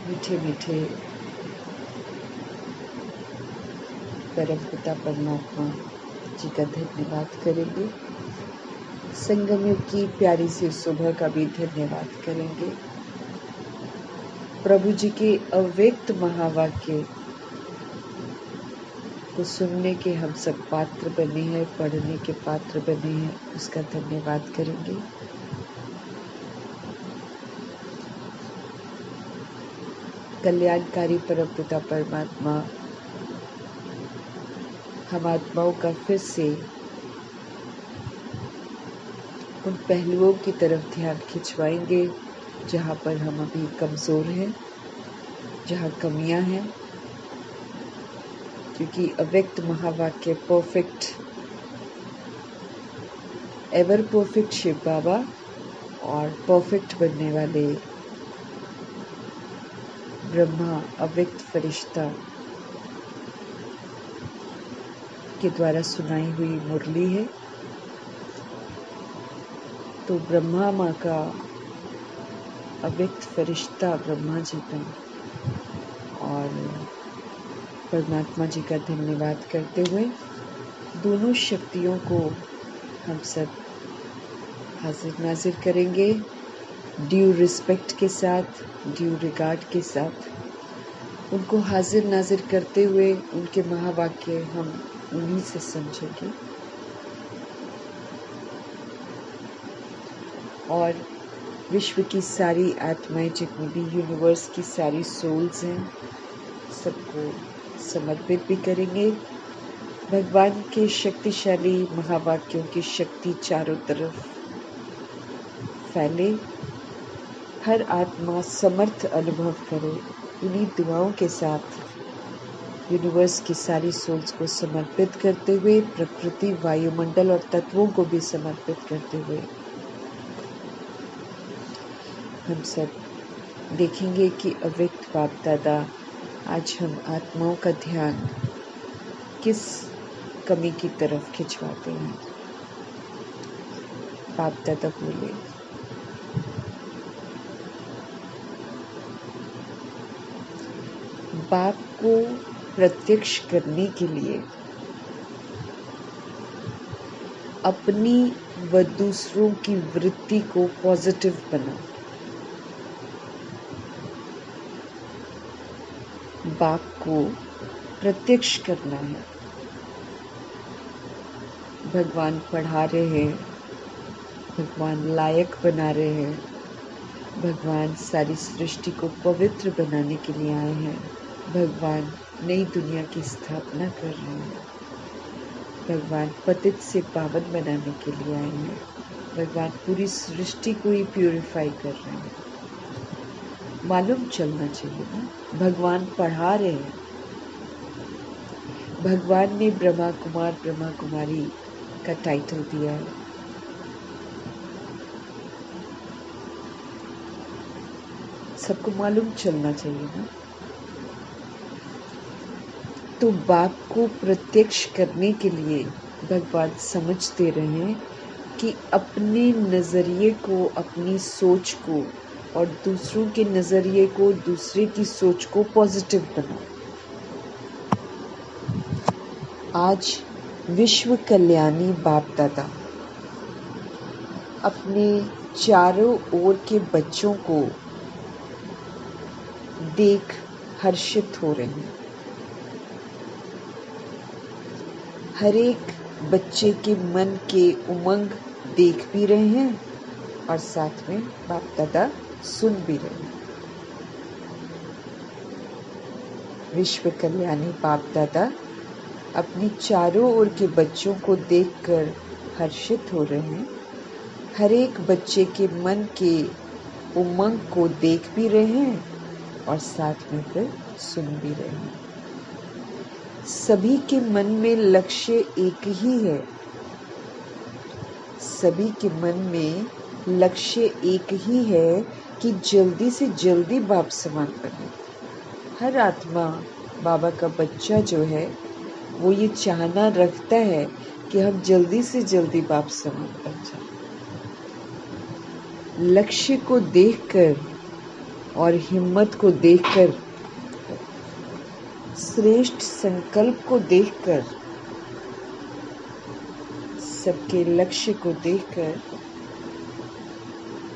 मीठे मीठे परम पिता परमात्मा जी का धन्यवाद करेंगे। संगम युग की प्यारी सी सुबह का भी धन्यवाद करेंगे। प्रभु जी के अव्यक्त महावाक्य को सुनने के हम सब पात्र बने हैं, पढ़ने के पात्र बने हैं, उसका धन्यवाद करेंगे। कल्याणकारी परमपिता परमात्मा हम आत्माओं का फिर से उन पहलुओं की तरफ ध्यान खिंचवाएंगे जहाँ पर हम अभी कमज़ोर हैं, जहाँ कमियाँ हैं, क्योंकि अव्यक्त महावाक्य परफेक्ट एवर परफेक्ट शिव बाबा और परफेक्ट बनने वाले ब्रह्मा अव्यक्त फरिश्ता के द्वारा सुनाई हुई मुरली है। तो ब्रह्मा माँ का अव्यक्त फरिश्ता ब्रह्मा जी का और परमात्मा जी का धन्यवाद करते हुए दोनों शक्तियों को हम सब हाजिर नाजिर करेंगे, ड्यू रिस्पेक्ट के साथ, ड्यू रिगार्ड के साथ उनको हाजिर नाजिर करते हुए उनके महावाक्य हम उन्हीं से समझेंगे। और विश्व की सारी आत्माएं, जितनी भी यूनिवर्स की सारी सोल्स हैं, सबको समर्पित भी करेंगे। भगवान के शक्तिशाली महावाक्यों की शक्ति चारों तरफ फैले, हर आत्मा समर्थ अनुभव करे। इन्हीं दुआओं के साथ यूनिवर्स की सारी सोल्स को समर्पित करते हुए, प्रकृति, वायुमंडल और तत्वों को भी समर्पित करते हुए हम सब देखेंगे कि अव्यक्त बाप दादा आज हम आत्माओं का ध्यान किस कमी की तरफ खिंचवाते हैं। बाप दादा बोले, बाप को प्रत्यक्ष करने के लिए अपनी व दूसरों की वृत्ति को पॉजिटिव बनाओ। बाप को प्रत्यक्ष करना है। भगवान पढ़ा रहे हैं, भगवान लायक बना रहे हैं, भगवान सारी सृष्टि को पवित्र बनाने के लिए आए हैं, भगवान नई दुनिया की स्थापना कर रहे हैं, भगवान पतित से पावन बनाने के लिए आए हैं, भगवान पूरी सृष्टि को ही प्यूरिफाई कर रहे हैं। मालूम चलना चाहिए ना, भगवान पढ़ा रहे हैं। भगवान ने ब्रह्मा कुमार ब्रह्मा कुमारी का टाइटल दिया है। सबको मालूम चलना चाहिए ना। तो बाप को प्रत्यक्ष करने के लिए भगवान समझ दे रहे हैं कि अपने नजरिए को, अपनी सोच को और दूसरों के नजरिए को, दूसरे की सोच को पॉजिटिव बनाओ। आज विश्व कल्याणी बाप दादा अपने चारों ओर के बच्चों को देख हर्षित हो रहे हैं। हर एक बच्चे के मन के उमंग देख भी रहे हैं और साथ में बाप दादा सुन भी रहे हैं। विश्व कल्याणी बाप दादा अपनी चारों ओर के बच्चों को देखकर हर्षित हो रहे हैं। हर एक बच्चे के मन के उमंग को देख भी रहे हैं और साथ में फिर सुन भी रहे हैं। सभी के मन में लक्ष्य एक ही है। सभी के मन में लक्ष्य एक ही है कि जल्दी से जल्दी बाप समान बने। हर आत्मा बाबा का बच्चा जो है वो ये चाहना रखता है कि हम जल्दी से जल्दी बाप समान बन जाए। लक्ष्य को देखकर और हिम्मत को देखकर, श्रेष्ठ संकल्प को देखकर, सबके लक्ष्य को देखकर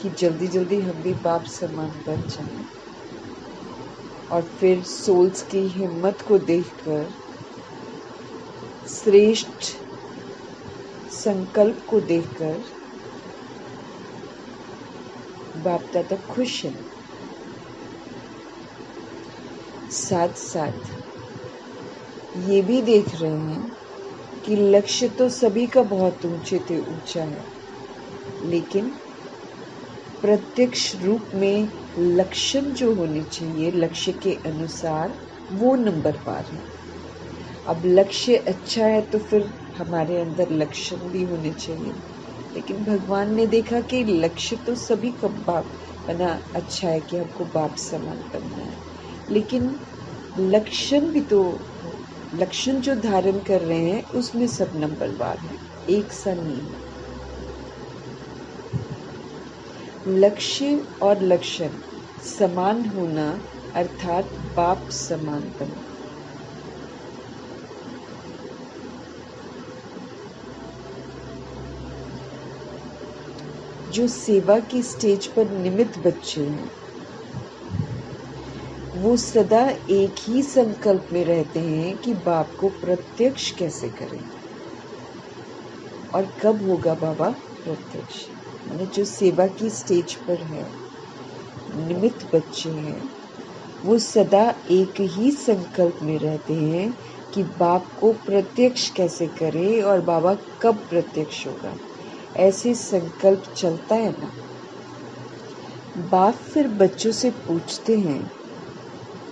कि जल्दी जल्दी हम भी बाप समान बन जाएं, और फिर सोल्स की हिम्मत को देखकर, श्रेष्ठ संकल्प को देखकर बाप दादा खुश हैं। साथ साथ ये भी देख रहे हैं कि लक्ष्य तो सभी का बहुत ऊंचा है, लेकिन प्रत्यक्ष रूप में लक्षण जो होने चाहिए लक्ष्य के अनुसार वो नंबरवार है। अब लक्ष्य अच्छा है तो फिर हमारे अंदर लक्षण भी होने चाहिए, लेकिन भगवान ने देखा कि लक्ष्य तो सभी का बाप बना अच्छा है कि हमको बाप समान बनना है, लेकिन लक्षण भी तो, लक्षण जो धारण कर रहे हैं उसमें सब नंबरवार है, एक सा नहीं है। लक्ष्य और लक्षण समान होना अर्थात बाप समान बनना। जो सेवा की स्टेज पर निमित्त बच्चे हैं वो सदा एक ही संकल्प में रहते हैं कि बाप को प्रत्यक्ष कैसे करें, और कब होगा बाबा प्रत्यक्ष। यानी जो सेवा की स्टेज पर है, निमित्त बच्चे हैं, वो सदा एक ही संकल्प में रहते हैं कि बाप को प्रत्यक्ष कैसे करें और बाबा कब प्रत्यक्ष होगा, ऐसे संकल्प चलता है ना। बाप फिर बच्चों से पूछते हैं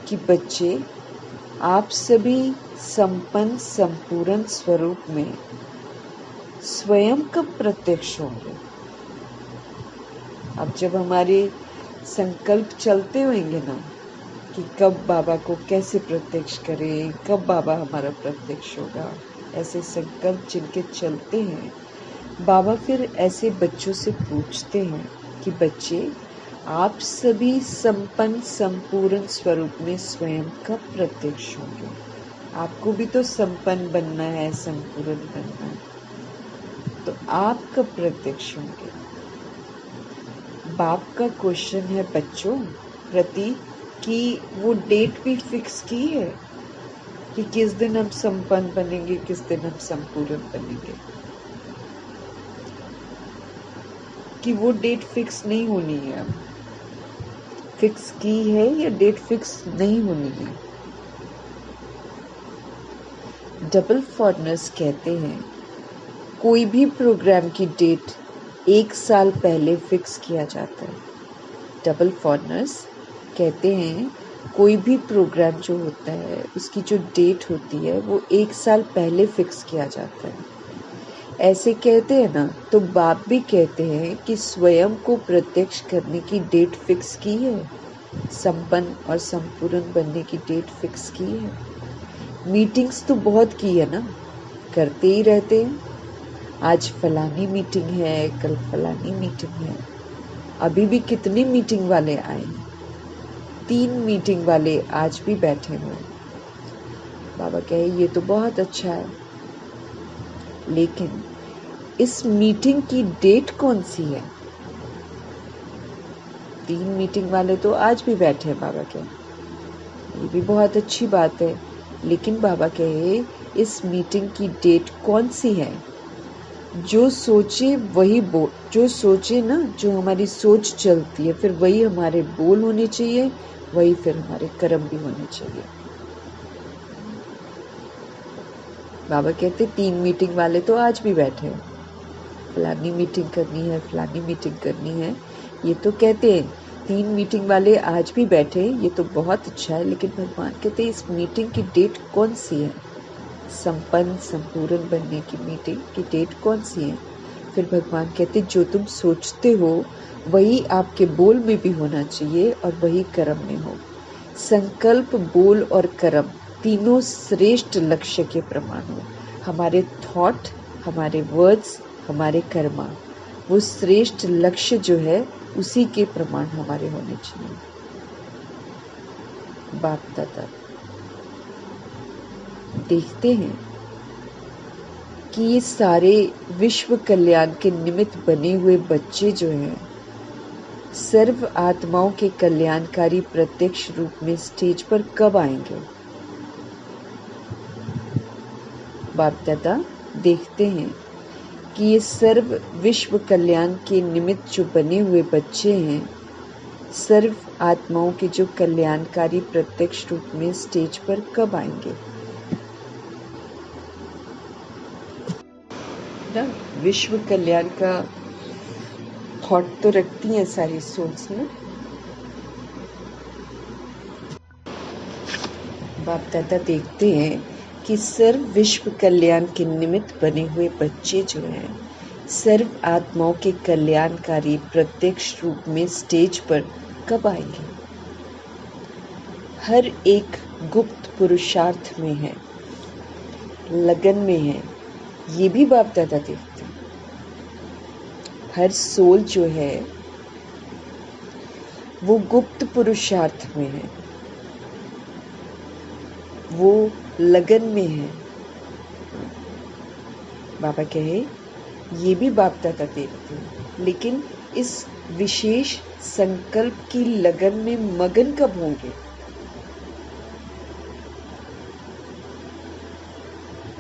कि बच्चे, आप सभी संपन्न संपूर्ण स्वरूप में स्वयं कब प्रत्यक्ष होंगे। अब जब हमारे संकल्प चलते होंगे ना कि कब बाबा को कैसे प्रत्यक्ष करें, कब बाबा हमारा प्रत्यक्ष होगा, ऐसे संकल्प जिनके चलते हैं, बाबा फिर ऐसे बच्चों से पूछते हैं कि बच्चे, आप सभी संपन्न संपूर्ण स्वरूप में स्वयं कब प्रत्यक्ष होंगे। आपको भी तो संपन्न बनना है, संपूर्ण बनना है, तो आप कब प्रत्यक्ष होंगे। बाप का क्वेश्चन है बच्चों प्रति कि वो डेट भी फिक्स की है कि किस दिन हम संपन्न बनेंगे, किस दिन हम संपूर्ण बनेंगे, कि वो डेट फिक्स नहीं होनी है। अब फिक्स की है या डेट फिक्स नहीं होनी है। डबल फॉरनर्स कहते हैं कोई भी प्रोग्राम की डेट 1 साल पहले फिक्स किया जाता है। डबल फॉरनर्स कहते हैं कोई भी प्रोग्राम जो होता है उसकी जो डेट होती है वो 1 साल पहले फिक्स किया जाता है। ऐसे कहते हैं ना, तो बाप भी कहते हैं कि स्वयं को प्रत्यक्ष करने की डेट फिक्स की है, संपन्न और संपूर्ण बनने की डेट फिक्स की है। मीटिंग्स तो बहुत की है ना, करते ही रहते हैं। आज फलानी मीटिंग है, कल फलानी मीटिंग है। अभी भी कितने मीटिंग वाले आए, 3 मीटिंग वाले आज भी बैठे हुए। बाबा कहे ये तो बहुत अच्छा है, लेकिन इस मीटिंग की डेट कौन सी है। 3 मीटिंग वाले तो आज भी बैठे हैं। बाबा कहे ये भी बहुत अच्छी बात है, लेकिन बाबा कहे इस मीटिंग की डेट कौन सी है। जो सोचे वही बोल, जो सोचे ना, जो हमारी सोच चलती है फिर वही हमारे बोल होने चाहिए, वही फिर हमारे कर्म भी होने चाहिए। बाबा कहते 3 मीटिंग वाले तो आज भी बैठे हैं, फलानी मीटिंग करनी है, फलानी मीटिंग करनी है। ये तो कहते हैं 3 मीटिंग वाले आज भी बैठे, ये तो बहुत अच्छा है, लेकिन भगवान कहते हैं इस मीटिंग की डेट कौन सी है। संपन्न संपूर्ण बनने की मीटिंग की डेट कौन सी है। फिर भगवान कहते जो तुम सोचते हो वही आपके बोल में भी होना चाहिए और वही कर्म में हो। संकल्प, बोल और कर्म तीनों श्रेष्ठ लक्ष्य के प्रमाण हो। हमारे थॉट, हमारे वर्ड्स, हमारे कर्मा, वो श्रेष्ठ लक्ष्य जो है उसी के प्रमाण हमारे होने चाहिए। बाप दादा देखते हैं कि ये सारे विश्व कल्याण के निमित्त बने हुए बच्चे जो हैं सर्व आत्माओं के कल्याणकारी प्रत्यक्ष रूप में स्टेज पर कब आएंगे। बाप दादा देखते हैं कि ये सर्व विश्व कल्याण के निमित्त जो बने हुए बच्चे हैं सर्व आत्माओं के जो कल्याणकारी प्रत्यक्ष रूप में स्टेज पर कब आएंगे। ना विश्व कल्याण का थॉट तो रखती हैं सारी सोल्स ना। बाप दादा देखते हैं कि सर्व विश्व कल्याण के निमित्त बने हुए बच्चे जो हैं सर्व आत्माओं के कल्याणकारी प्रत्यक्ष रूप में स्टेज पर कब आएंगे। हर एक गुप्त पुरुषार्थ में है, लगन में है, ये भी बाप दादा देखते हैं। हर सोल जो है वो गुप्त पुरुषार्थ में है, वो लगन में है। बाबा कहे ये भी बाप दादा देखते हैं, लेकिन इस विशेष संकल्प की लगन में मगन कब होंगे।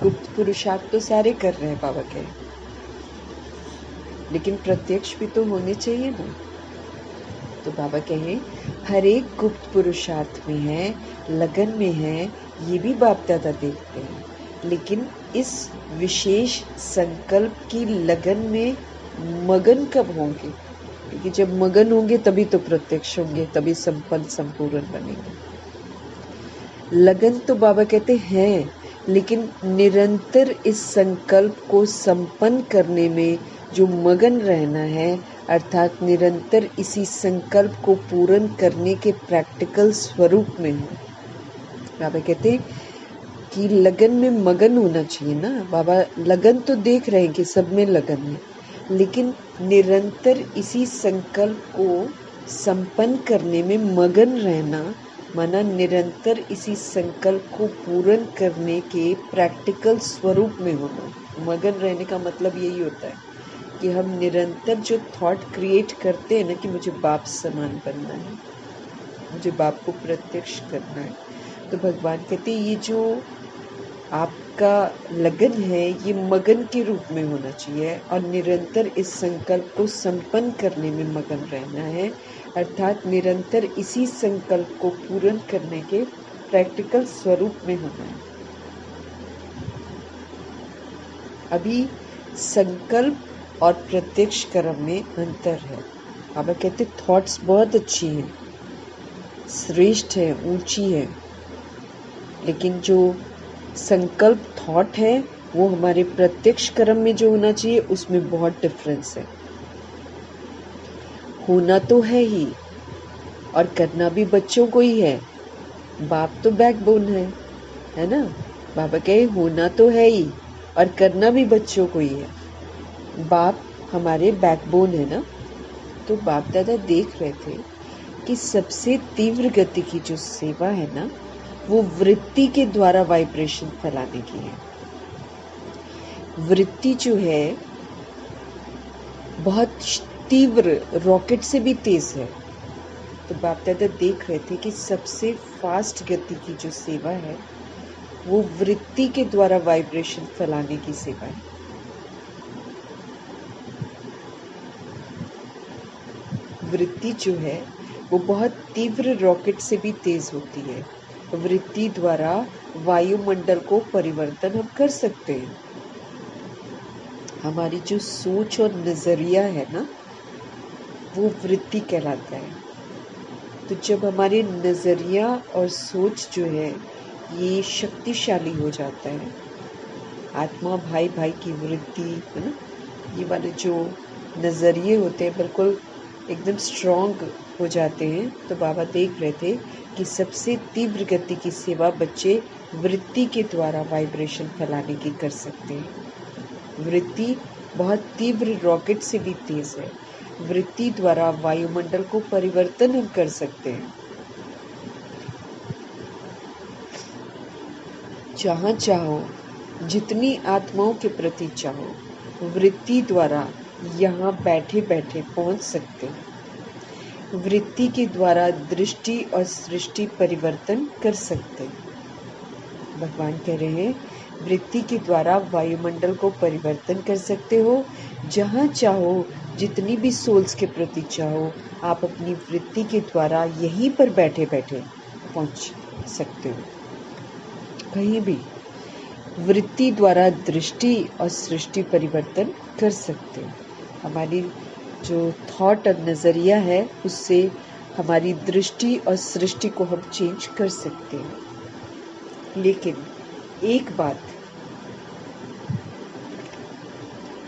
गुप्त पुरुषार्थ तो सारे कर रहे हैं बाबा कहे, लेकिन प्रत्यक्ष भी तो होने चाहिए ना। तो बाबा कहे हर एक गुप्त पुरुषार्थ में है, लगन में है, ये भी बाप दादा देखते हैं, लेकिन इस विशेष संकल्प की लगन में मगन कब होंगे। क्योंकि जब मगन होंगे तभी तो प्रत्यक्ष होंगे, तभी संपन्न संपूर्ण बनेंगे। लगन तो बाबा कहते हैं, लेकिन निरंतर इस संकल्प को संपन्न करने में जो मगन रहना है, अर्थात निरंतर इसी संकल्प को पूर्ण करने के प्रैक्टिकल स्वरूप में है। बाबा कहते हैं कि लगन में मगन होना चाहिए ना। बाबा लगन तो देख रहे हैं कि सब में लगन है, लेकिन निरंतर इसी संकल्प को संपन्न करने में मगन रहना माना निरंतर इसी संकल्प को पूर्ण करने के प्रैक्टिकल स्वरूप में होना। मगन रहने का मतलब यही होता है कि हम निरंतर जो थॉट क्रिएट करते हैं ना कि मुझे बाप समान बनना है, मुझे बाप को प्रत्यक्ष करना है, तो भगवान कहते हैं ये जो आपका लगन है ये मगन के रूप में होना चाहिए और निरंतर इस संकल्प को संपन्न करने में मगन रहना है, अर्थात निरंतर इसी संकल्प को पूर्ण करने के प्रैक्टिकल स्वरूप में होना है। अभी संकल्प और प्रत्यक्ष कर्म में अंतर है। बाबा कहते थॉट्स बहुत अच्छी हैं, श्रेष्ठ है, ऊंची है, लेकिन जो संकल्प थॉट है वो हमारे प्रत्यक्ष कर्म में जो होना चाहिए उसमें बहुत डिफरेंस है। होना तो है ही और करना भी बच्चों को ही है। बाप तो बैकबोन है ना। बाबा कहे होना तो है ही और करना भी बच्चों को ही है। बाप हमारे बैकबोन है ना। तो बाप दादा देख रहे थे कि सबसे तीव्र गति की जो सेवा है ना वो वृत्ति के द्वारा वाइब्रेशन फैलाने की है। वृत्ति जो है बहुत तीव्र, रॉकेट से भी तेज है। तो बाप दादा देख रहे थे कि सबसे फास्ट गति की जो सेवा है वो वृत्ति के द्वारा वाइब्रेशन फैलाने की सेवा है। वृत्ति जो है वो बहुत तीव्र रॉकेट से भी तेज होती है। वृत्ति द्वारा वायुमंडल को परिवर्तन हम कर सकते हैं। हमारी जो सोच और नजरिया है ना वो वृत्ति कहलाता है। तो जब हमारे नजरिया और सोच जो है ये शक्तिशाली हो जाता है, आत्मा भाई भाई की वृत्ति है ना, ये वाले जो नजरिए होते हैं बिल्कुल एकदम स्ट्रॉन्ग हो जाते हैं। तो बाबा देख रहे थे कि सबसे तीव्र गति की सेवा बच्चे वृत्ति के द्वारा वाइब्रेशन फैलाने की कर सकते हैं। वृत्ति बहुत तीव्र रॉकेट से भी तेज है। वृत्ति द्वारा वायुमंडल को परिवर्तन हम कर सकते हैं। जहाँ चाहो, जितनी आत्माओं के प्रति चाहो, वृत्ति द्वारा यहाँ बैठे बैठे पहुँच सकते हो। वृत्ति के द्वारा दृष्टि और सृष्टि परिवर्तन कर सकते हो। भगवान कह रहे हैं, वृत्ति के द्वारा वायुमंडल को परिवर्तन कर सकते हो। जहाँ चाहो, जितनी भी सोल्स के प्रति चाहो, आप अपनी वृत्ति के द्वारा यहीं पर बैठे बैठे पहुँच सकते हो। कहीं भी वृत्ति द्वारा दृष्टि और सृष्टि परिवर्तन कर सकते हो। हमारी जो थॉट और नज़रिया है, उससे हमारी दृष्टि और सृष्टि को हम चेंज कर सकते हैं। लेकिन एक बात,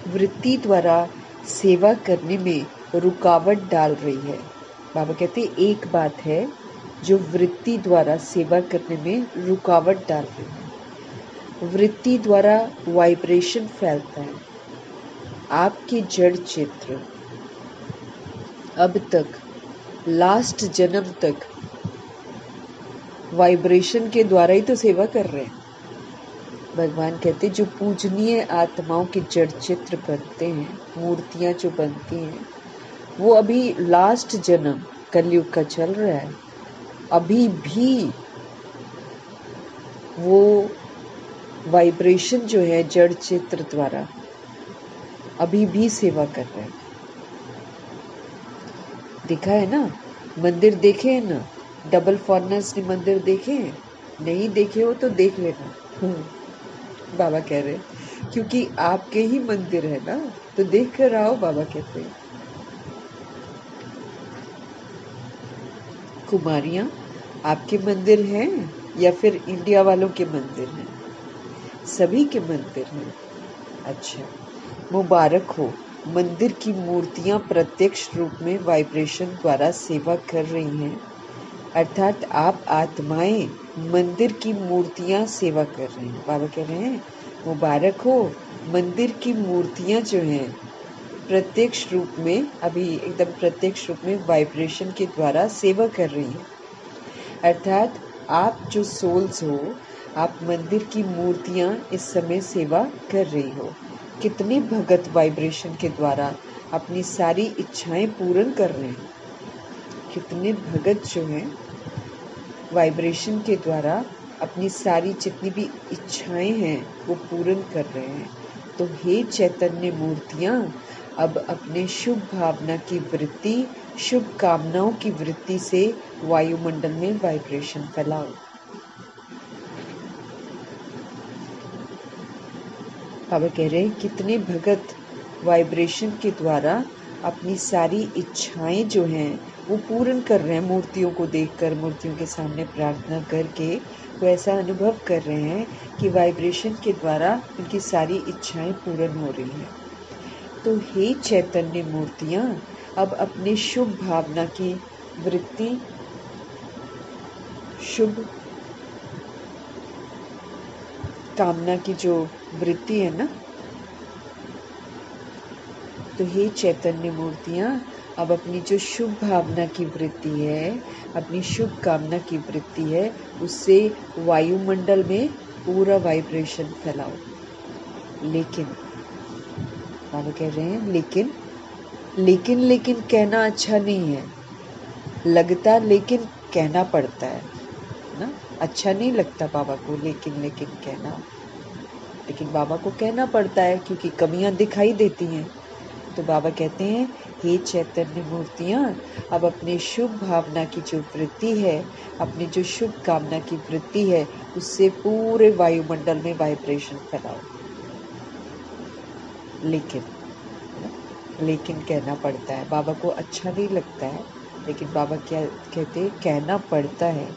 वृत्ति द्वारा सेवा करने में रुकावट डाल रही है। बाबा कहते हैं, एक बात है जो वृत्ति द्वारा सेवा करने में रुकावट डाल रही है। वृत्ति द्वारा वाइब्रेशन फैलता है। आपके जड़ चित्र अब तक, लास्ट जन्म तक वाइब्रेशन के द्वारा ही तो सेवा कर रहे हैं। भगवान कहते, जो पूजनीय आत्माओं के जड़ चित्र बनते हैं, मूर्तियां जो बनती हैं, वो अभी लास्ट जन्म कलयुग का चल रहा है। अभी भी वो वाइब्रेशन जो है जड़ चित्र द्वारा अभी भी सेवा कर रहे हैं। देखा है ना, मंदिर देखे हैं ना, डबल फॉरनर्स ने मंदिर देखे हैं? नहीं देखे हो तो देख लेना। बाबा कह रहे हैं, क्योंकि आपके ही मंदिर है ना, तो देख कर आओ। बाबा कहते हैं, कुमारियां आपके मंदिर हैं या फिर इंडिया वालों के मंदिर हैं? सभी के मंदिर हैं। अच्छा, मुबारक हो, मंदिर की मूर्तियां प्रत्यक्ष रूप में वाइब्रेशन द्वारा सेवा कर रही हैं। अर्थात आप आत्माएं मंदिर की मूर्तियां सेवा कर रही हैं। बाबा कह रहे हैं, मुबारक हो, मंदिर की मूर्तियां जो हैं प्रत्यक्ष रूप में, अभी एकदम प्रत्यक्ष रूप में वाइब्रेशन के द्वारा सेवा कर रही हैं। अर्थात आप जो सोल्स हो, आप मंदिर की मूर्तियां इस समय सेवा कर रही हो। कितने भगत वाइब्रेशन के द्वारा अपनी सारी इच्छाएं पूर्ण कर रहे हैं। कितने भगत जो हैं वाइब्रेशन के द्वारा अपनी सारी जितनी भी इच्छाएं हैं वो पूर्ण कर रहे हैं। तो हे चैतन्य मूर्तियां, अब अपने शुभ भावना की वृत्ति, शुभ कामनाओं की वृत्ति से वायुमंडल में वाइब्रेशन फैलाओ। बाबा कह रहे हैं, कितने भगत वाइब्रेशन के द्वारा अपनी सारी इच्छाएं जो हैं वो पूर्ण कर रहे हैं। मूर्तियों को देखकर, मूर्तियों के सामने प्रार्थना करके वो ऐसा अनुभव कर रहे हैं कि वाइब्रेशन के द्वारा उनकी सारी इच्छाएं पूर्ण हो रही हैं। तो हे चैतन्य मूर्तियां, अब अपने शुभ भावना की वृत्ति, शुभ कामना की जो वृत्ति है ना, तो हे चैतन्य मूर्तियां, अब अपनी जो शुभ भावना की वृत्ति है, अपनी शुभ कामना की वृत्ति है, उससे वायुमंडल में पूरा वाइब्रेशन फैलाओ। लेकिन बाबा कह रहे हैं, लेकिन कहना अच्छा नहीं है। लगता लेकिन कहना पड़ता है ना, अच्छा नहीं लगता बाबा को लेकिन कहना, लेकिन बाबा को कहना पड़ता है क्योंकि कमियां दिखाई देती हैं। तो बाबा कहते हैं, हे चैतन्य मूर्तियां, अब अपने शुभ भावना की जो वृत्ति है, अपनी जो शुभ कामना की वृत्ति है, उससे पूरे वायुमंडल में वाइब्रेशन फैलाओ। लेकिन कहना पड़ता है। बाबा को अच्छा नहीं लगता है, लेकिन बाबा क्या कहते हैं, कहना पड़ता है।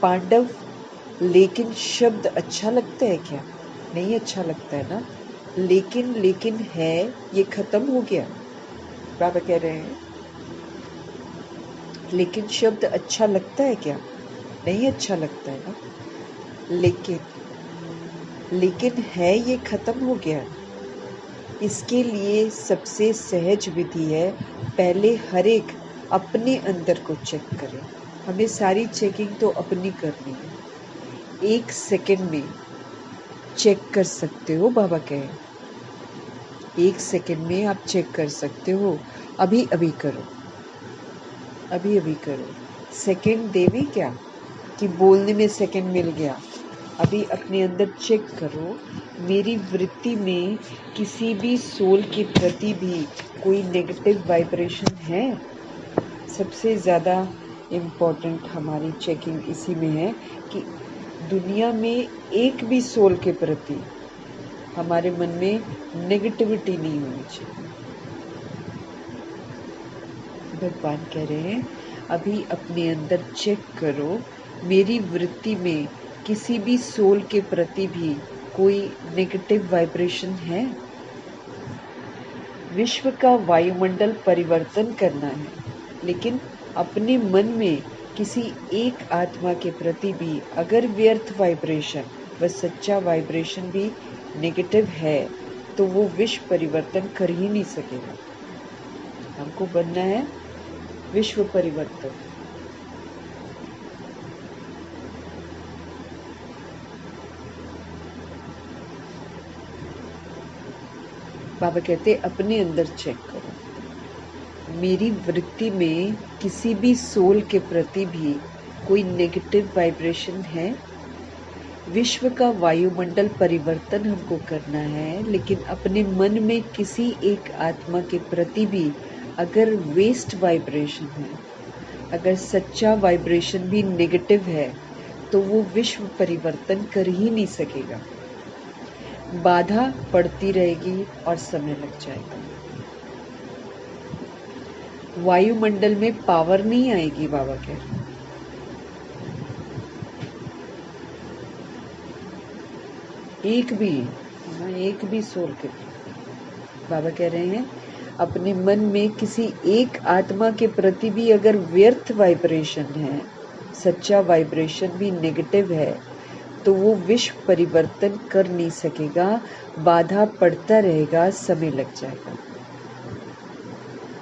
पांडव, लेकिन शब्द अच्छा लगता है क्या? नहीं अच्छा लगता है ना। लेकिन है, ये खत्म हो गया। बाबा कह रहे हैं, लेकिन शब्द अच्छा लगता है क्या? नहीं अच्छा लगता है ना। लेकिन है, ये खत्म हो गया। इसके लिए सबसे सहज विधि है, पहले हर एक अपने अंदर को चेक करें। हमें सारी चेकिंग तो अपनी करनी है। 1 सेकंड में चेक कर सकते हो, बाबा कहे 1 सेकंड में आप चेक कर सकते हो। अभी अभी करो, अभी अभी करो। सेकंड देवे क्या कि बोलने में सेकंड मिल गया। अभी अपने अंदर चेक करो, मेरी वृत्ति में किसी भी सोल के प्रति भी कोई नेगेटिव वाइब्रेशन है। सबसे ज़्यादा इम्पोर्टेंट हमारी चेकिंग इसी में है कि दुनिया में एक भी सोल के प्रति हमारे मन में नेगेटिविटी नहीं होनी चाहिए। भगवान कह रहे हैं अभी अपने अंदर चेक करो, मेरी वृत्ति में किसी भी सोल के प्रति भी कोई नेगेटिव वाइब्रेशन है। विश्व का वायुमंडल परिवर्तन करना है, लेकिन अपने मन में किसी एक आत्मा के प्रति भी अगर व्यर्थ वाइब्रेशन व सच्चा वाइब्रेशन भी नेगेटिव है तो वो विश्व परिवर्तन कर ही नहीं सकेगा। हमको बनना है विश्व परिवर्तन। बाबा कहते अपने अंदर चेक करो, मेरी वृत्ति में किसी भी सोल के प्रति भी कोई नेगेटिव वाइब्रेशन है। विश्व का वायुमंडल परिवर्तन हमको करना है, लेकिन अपने मन में किसी एक आत्मा के प्रति भी अगर वेस्ट वाइब्रेशन है, अगर सच्चा वाइब्रेशन भी नेगेटिव है तो वो विश्व परिवर्तन कर ही नहीं सकेगा। बाधा पड़ती रहेगी और समय लग जाएगा। वायुमंडल में पावर नहीं आएगी, बाबा कह रहे हैं। एक भी सोल के बाबा कह रहे हैं अपने मन में किसी एक आत्मा के प्रति भी अगर व्यर्थ वाइब्रेशन है, सच्चा वाइब्रेशन भी नेगेटिव है तो वो विश्व परिवर्तन कर नहीं सकेगा। बाधा पड़ता रहेगा, समय लग जाएगा।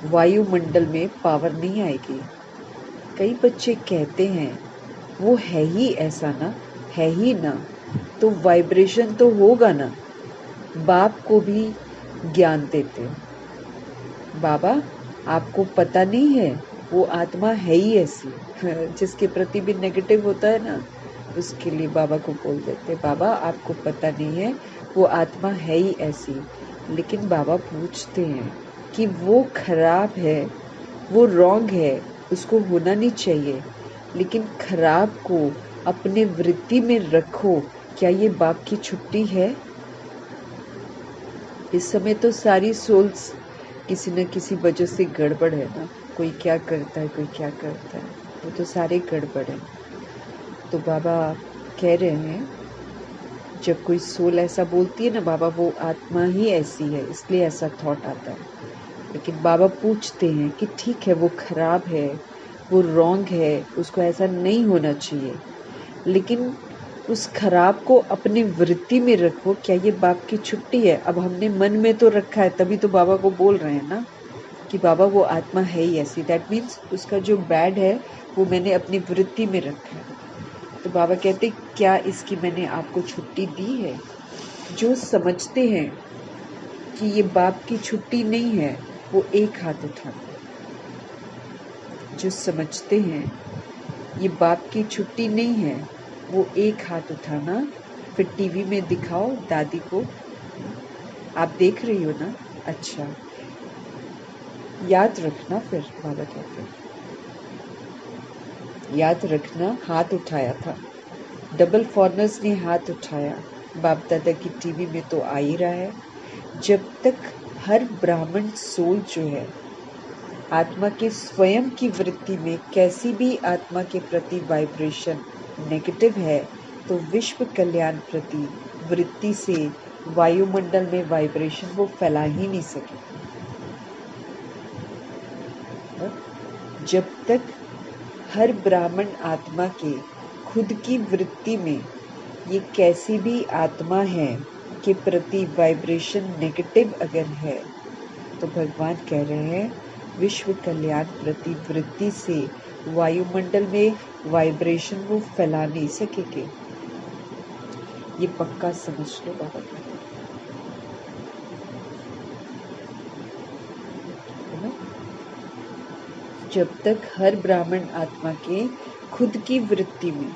वायुमंडल में पावर नहीं आएगी। कई बच्चे कहते हैं वो है ही ऐसा ना, है ही ना, तो वाइब्रेशन तो होगा ना। बाप को भी ज्ञान देते, बाबा आपको पता नहीं है वो आत्मा है ही ऐसी। जिसके प्रति भी नेगेटिव होता है ना, उसके लिए बाबा को बोल देते बाबा आपको पता नहीं है वो आत्मा है ही ऐसी। लेकिन बाबा पूछते हैं कि वो खराब है, वो रॉन्ग है, उसको होना नहीं चाहिए, लेकिन खराब को अपने वृत्ति में रखो, क्या ये बाप की छुट्टी है? इस समय तो सारी सोल्स किसी न किसी वजह से गड़बड़ है ना। कोई क्या करता है, कोई क्या करता है, वो तो सारे गड़बड़ है। तो बाबा कह रहे हैं जब कोई सोल ऐसा बोलती है ना, बाबा वो आत्मा ही ऐसी है इसलिए ऐसा थॉट आता है। लेकिन बाबा पूछते हैं कि ठीक है वो खराब है, वो रॉन्ग है, उसको ऐसा नहीं होना चाहिए, लेकिन उस खराब को अपनी वृत्ति में रखो, क्या ये बाप की छुट्टी है? अब हमने मन में तो रखा है, तभी तो बाबा को बोल रहे हैं ना कि बाबा वो आत्मा है ही ऐसी। दैट मीन्स उसका जो बैड है वो मैंने अपनी वृत्ति में रखा है। तो बाबा कहते क्या इसकी मैंने आपको छुट्टी दी है? जो समझते हैं कि ये बाप की छुट्टी नहीं है वो एक हाथ उठाना। जो समझते हैं ये बाप की छुट्टी नहीं है वो एक हाथ उठाना। फिर टीवी में दिखाओ दादी को, आप देख रही हो ना, अच्छा याद रखना। फिर बाबा कहते हैं याद रखना हाथ उठाया था, डबल फॉरनर्स ने हाथ उठाया, बाप दादा की टीवी में तो आ ही रहा है। जब तक हर ब्राह्मण सोल जो है आत्मा के स्वयं की वृत्ति में कैसी भी आत्मा के प्रति वाइब्रेशन नेगेटिव है तो विश्व कल्याण प्रति वृत्ति से वायुमंडल में वाइब्रेशन वो फैला ही नहीं सके। जब तक हर ब्राह्मण आत्मा के खुद की वृत्ति में ये कैसी भी आत्मा है के प्रति वाइब्रेशन नेगेटिव अगर है तो भगवान कह रहे हैं विश्व कल्याण प्रति वृत्ति से वायुमंडल में वाइब्रेशन वो फैला नहीं सकेंगे। ये पक्का समझ लो बाबा कहते हैं ना। जब तक हर ब्राह्मण आत्मा के खुद की वृत्ति में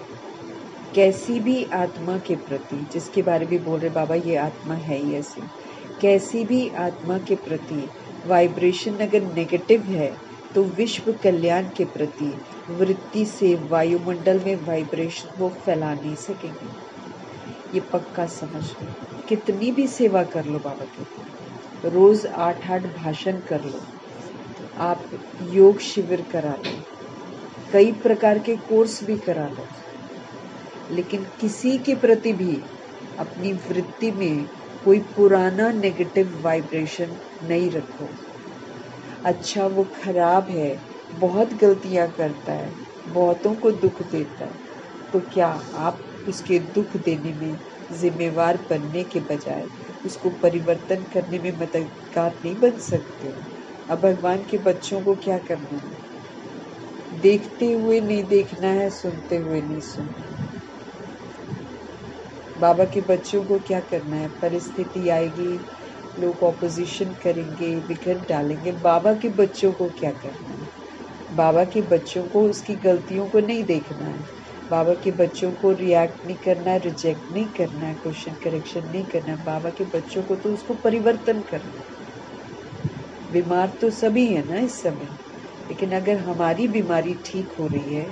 कैसी भी आत्मा के प्रति, जिसके बारे में बोल रहे बाबा ये आत्मा है ही ऐसी, कैसी भी आत्मा के प्रति वाइब्रेशन अगर नेगेटिव है तो विश्व कल्याण के प्रति वृत्ति से वायुमंडल में वाइब्रेशन वो फैला नहीं सकेंगे। ये पक्का समझ लो। कितनी भी सेवा कर लो बाबा कहते हैं, रोज 8-8 भाषण कर लो, आप योग शिविर करा लो, कई प्रकार के कोर्स भी करा लो, लेकिन किसी के प्रति भी अपनी वृत्ति में कोई पुराना नेगेटिव वाइब्रेशन नहीं रखो। अच्छा वो खराब है, बहुत गलतियां करता है, बहुतों को दुख देता है, तो क्या आप उसके दुख देने में जिम्मेवार बनने के बजाय उसको परिवर्तन करने में मददगार नहीं बन सकते? अब भगवान के बच्चों को क्या करना है? देखते हुए नहीं देखना है, सुनते हुए नहीं सुनना। बाबा के बच्चों को क्या करना है? परिस्थिति आएगी, लोग ऑपोजिशन करेंगे, बिखर डालेंगे, बाबा के बच्चों को क्या करना है? बाबा के बच्चों को उसकी गलतियों को नहीं देखना है, बाबा के बच्चों को रिएक्ट नहीं करना है, रिजेक्ट नहीं करना है, क्वेश्चन करेक्शन नहीं करना है। बाबा के बच्चों को तो उसको परिवर्तन करना है। बीमार तो सभी है ना इस समय, लेकिन अगर हमारी बीमारी ठीक हो रही है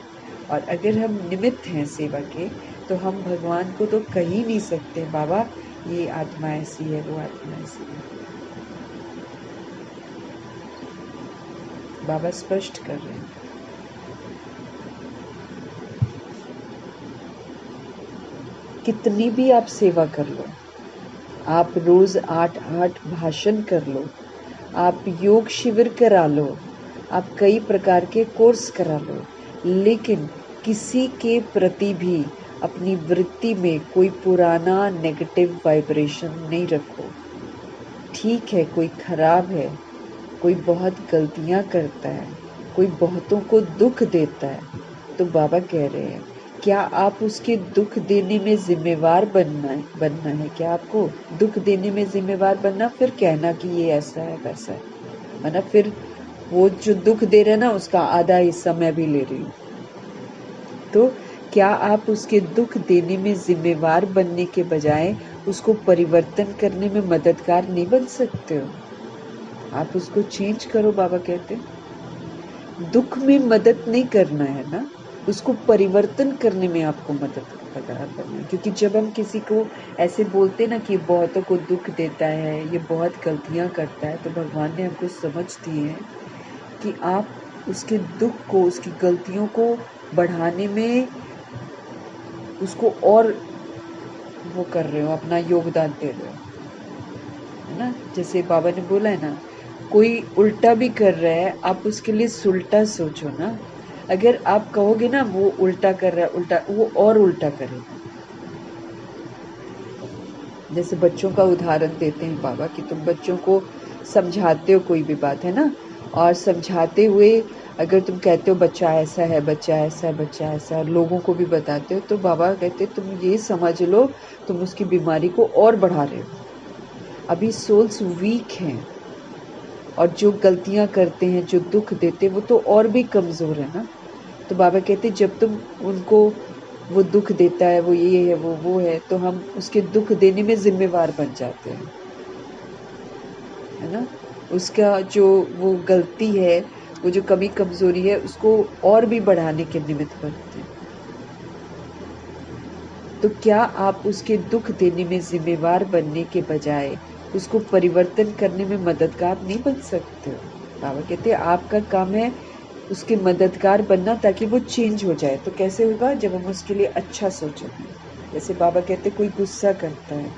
और अगर हम निमित्त हैं सेवा के, तो हम भगवान को तो कह ही नहीं सकते बाबा ये आत्मा ऐसी है, वो आत्मा ऐसी है। बाबा स्पष्ट कर रहे हैं। कितनी भी आप सेवा कर लो, आप रोज 8-8 भाषण कर लो, आप योग शिविर करा लो, आप कई प्रकार के कोर्स करा लो, लेकिन किसी के प्रति भी अपनी वृत्ति में कोई पुराना नेगेटिव वाइब्रेशन नहीं रखो। ठीक है, कोई खराब है, कोई बहुत गलतियां करता है, कोई बहुतों को दुख देता है, तो बाबा कह रहे हैं क्या आप उसके दुख देने में जिम्मेवार बनना है क्या? आपको दुख देने में जिम्मेवार बनना, फिर कहना कि ये ऐसा है वैसा है, वरना फिर वो जो दुख दे रहे हैं ना उसका आधा हिस्सा मैं भी ले रही हूँ। तो क्या आप उसके दुख देने में जिम्मेवार बनने के बजाय उसको परिवर्तन करने में मददगार नहीं बन सकते हो? आप उसको चेंज करो। बाबा कहते हैं दुख में मदद नहीं करना है ना, उसको परिवर्तन करने में आपको मददगार बनना है। क्योंकि जब हम किसी को ऐसे बोलते ना कि बहुतों को दुख देता है, ये बहुत गलतियां करता है, तो भगवान ने हमको समझ दी है कि आप उसके दुख को, उसकी गलतियों को बढ़ाने में उसको और वो कर रहे हो, अपना योगदान दे रहे हो, है ना। जैसे बाबा ने बोला है ना, कोई उल्टा भी कर रहा है, आप उसके लिए सुलटा सोचो ना। अगर आप कहोगे ना वो उल्टा कर रहा है, उल्टा, वो और उल्टा करेगा। जैसे बच्चों का उदाहरण देते हैं बाबा कि तुम बच्चों को समझाते हो कोई भी बात, है ना, और समझाते हुए अगर तुम कहते हो बच्चा ऐसा है, बच्चा ऐसा है, बच्चा ऐसा है, लोगों को भी बताते हो, तो बाबा कहते तुम ये समझ लो तुम उसकी बीमारी को और बढ़ा रहे हो। अभी सोल्स वीक हैं और जो गलतियां करते हैं, जो दुख देते हैं, वो तो और भी कमजोर है ना। तो बाबा कहते जब तुम उनको, वो दुख देता है, वो ये है, वो है, तो हम उसके दुख देने में जिम्मेवार बन जाते हैं, है ना। उसका जो वो गलती है, वो जो कमी कमजोरी है, उसको और भी बढ़ाने के निमित्त बनते हैं। तो क्या आप उसके दुख देने में जिम्मेवार बनने के बजाय उसको परिवर्तन करने में मददगार नहीं बन सकते हो? बाबा कहते हैं आपका काम है उसके मददगार बनना, ताकि वो चेंज हो जाए। तो कैसे होगा? जब हम उसके लिए अच्छा सोचेंगे। जैसे बाबा कहते कोई गुस्सा करता है,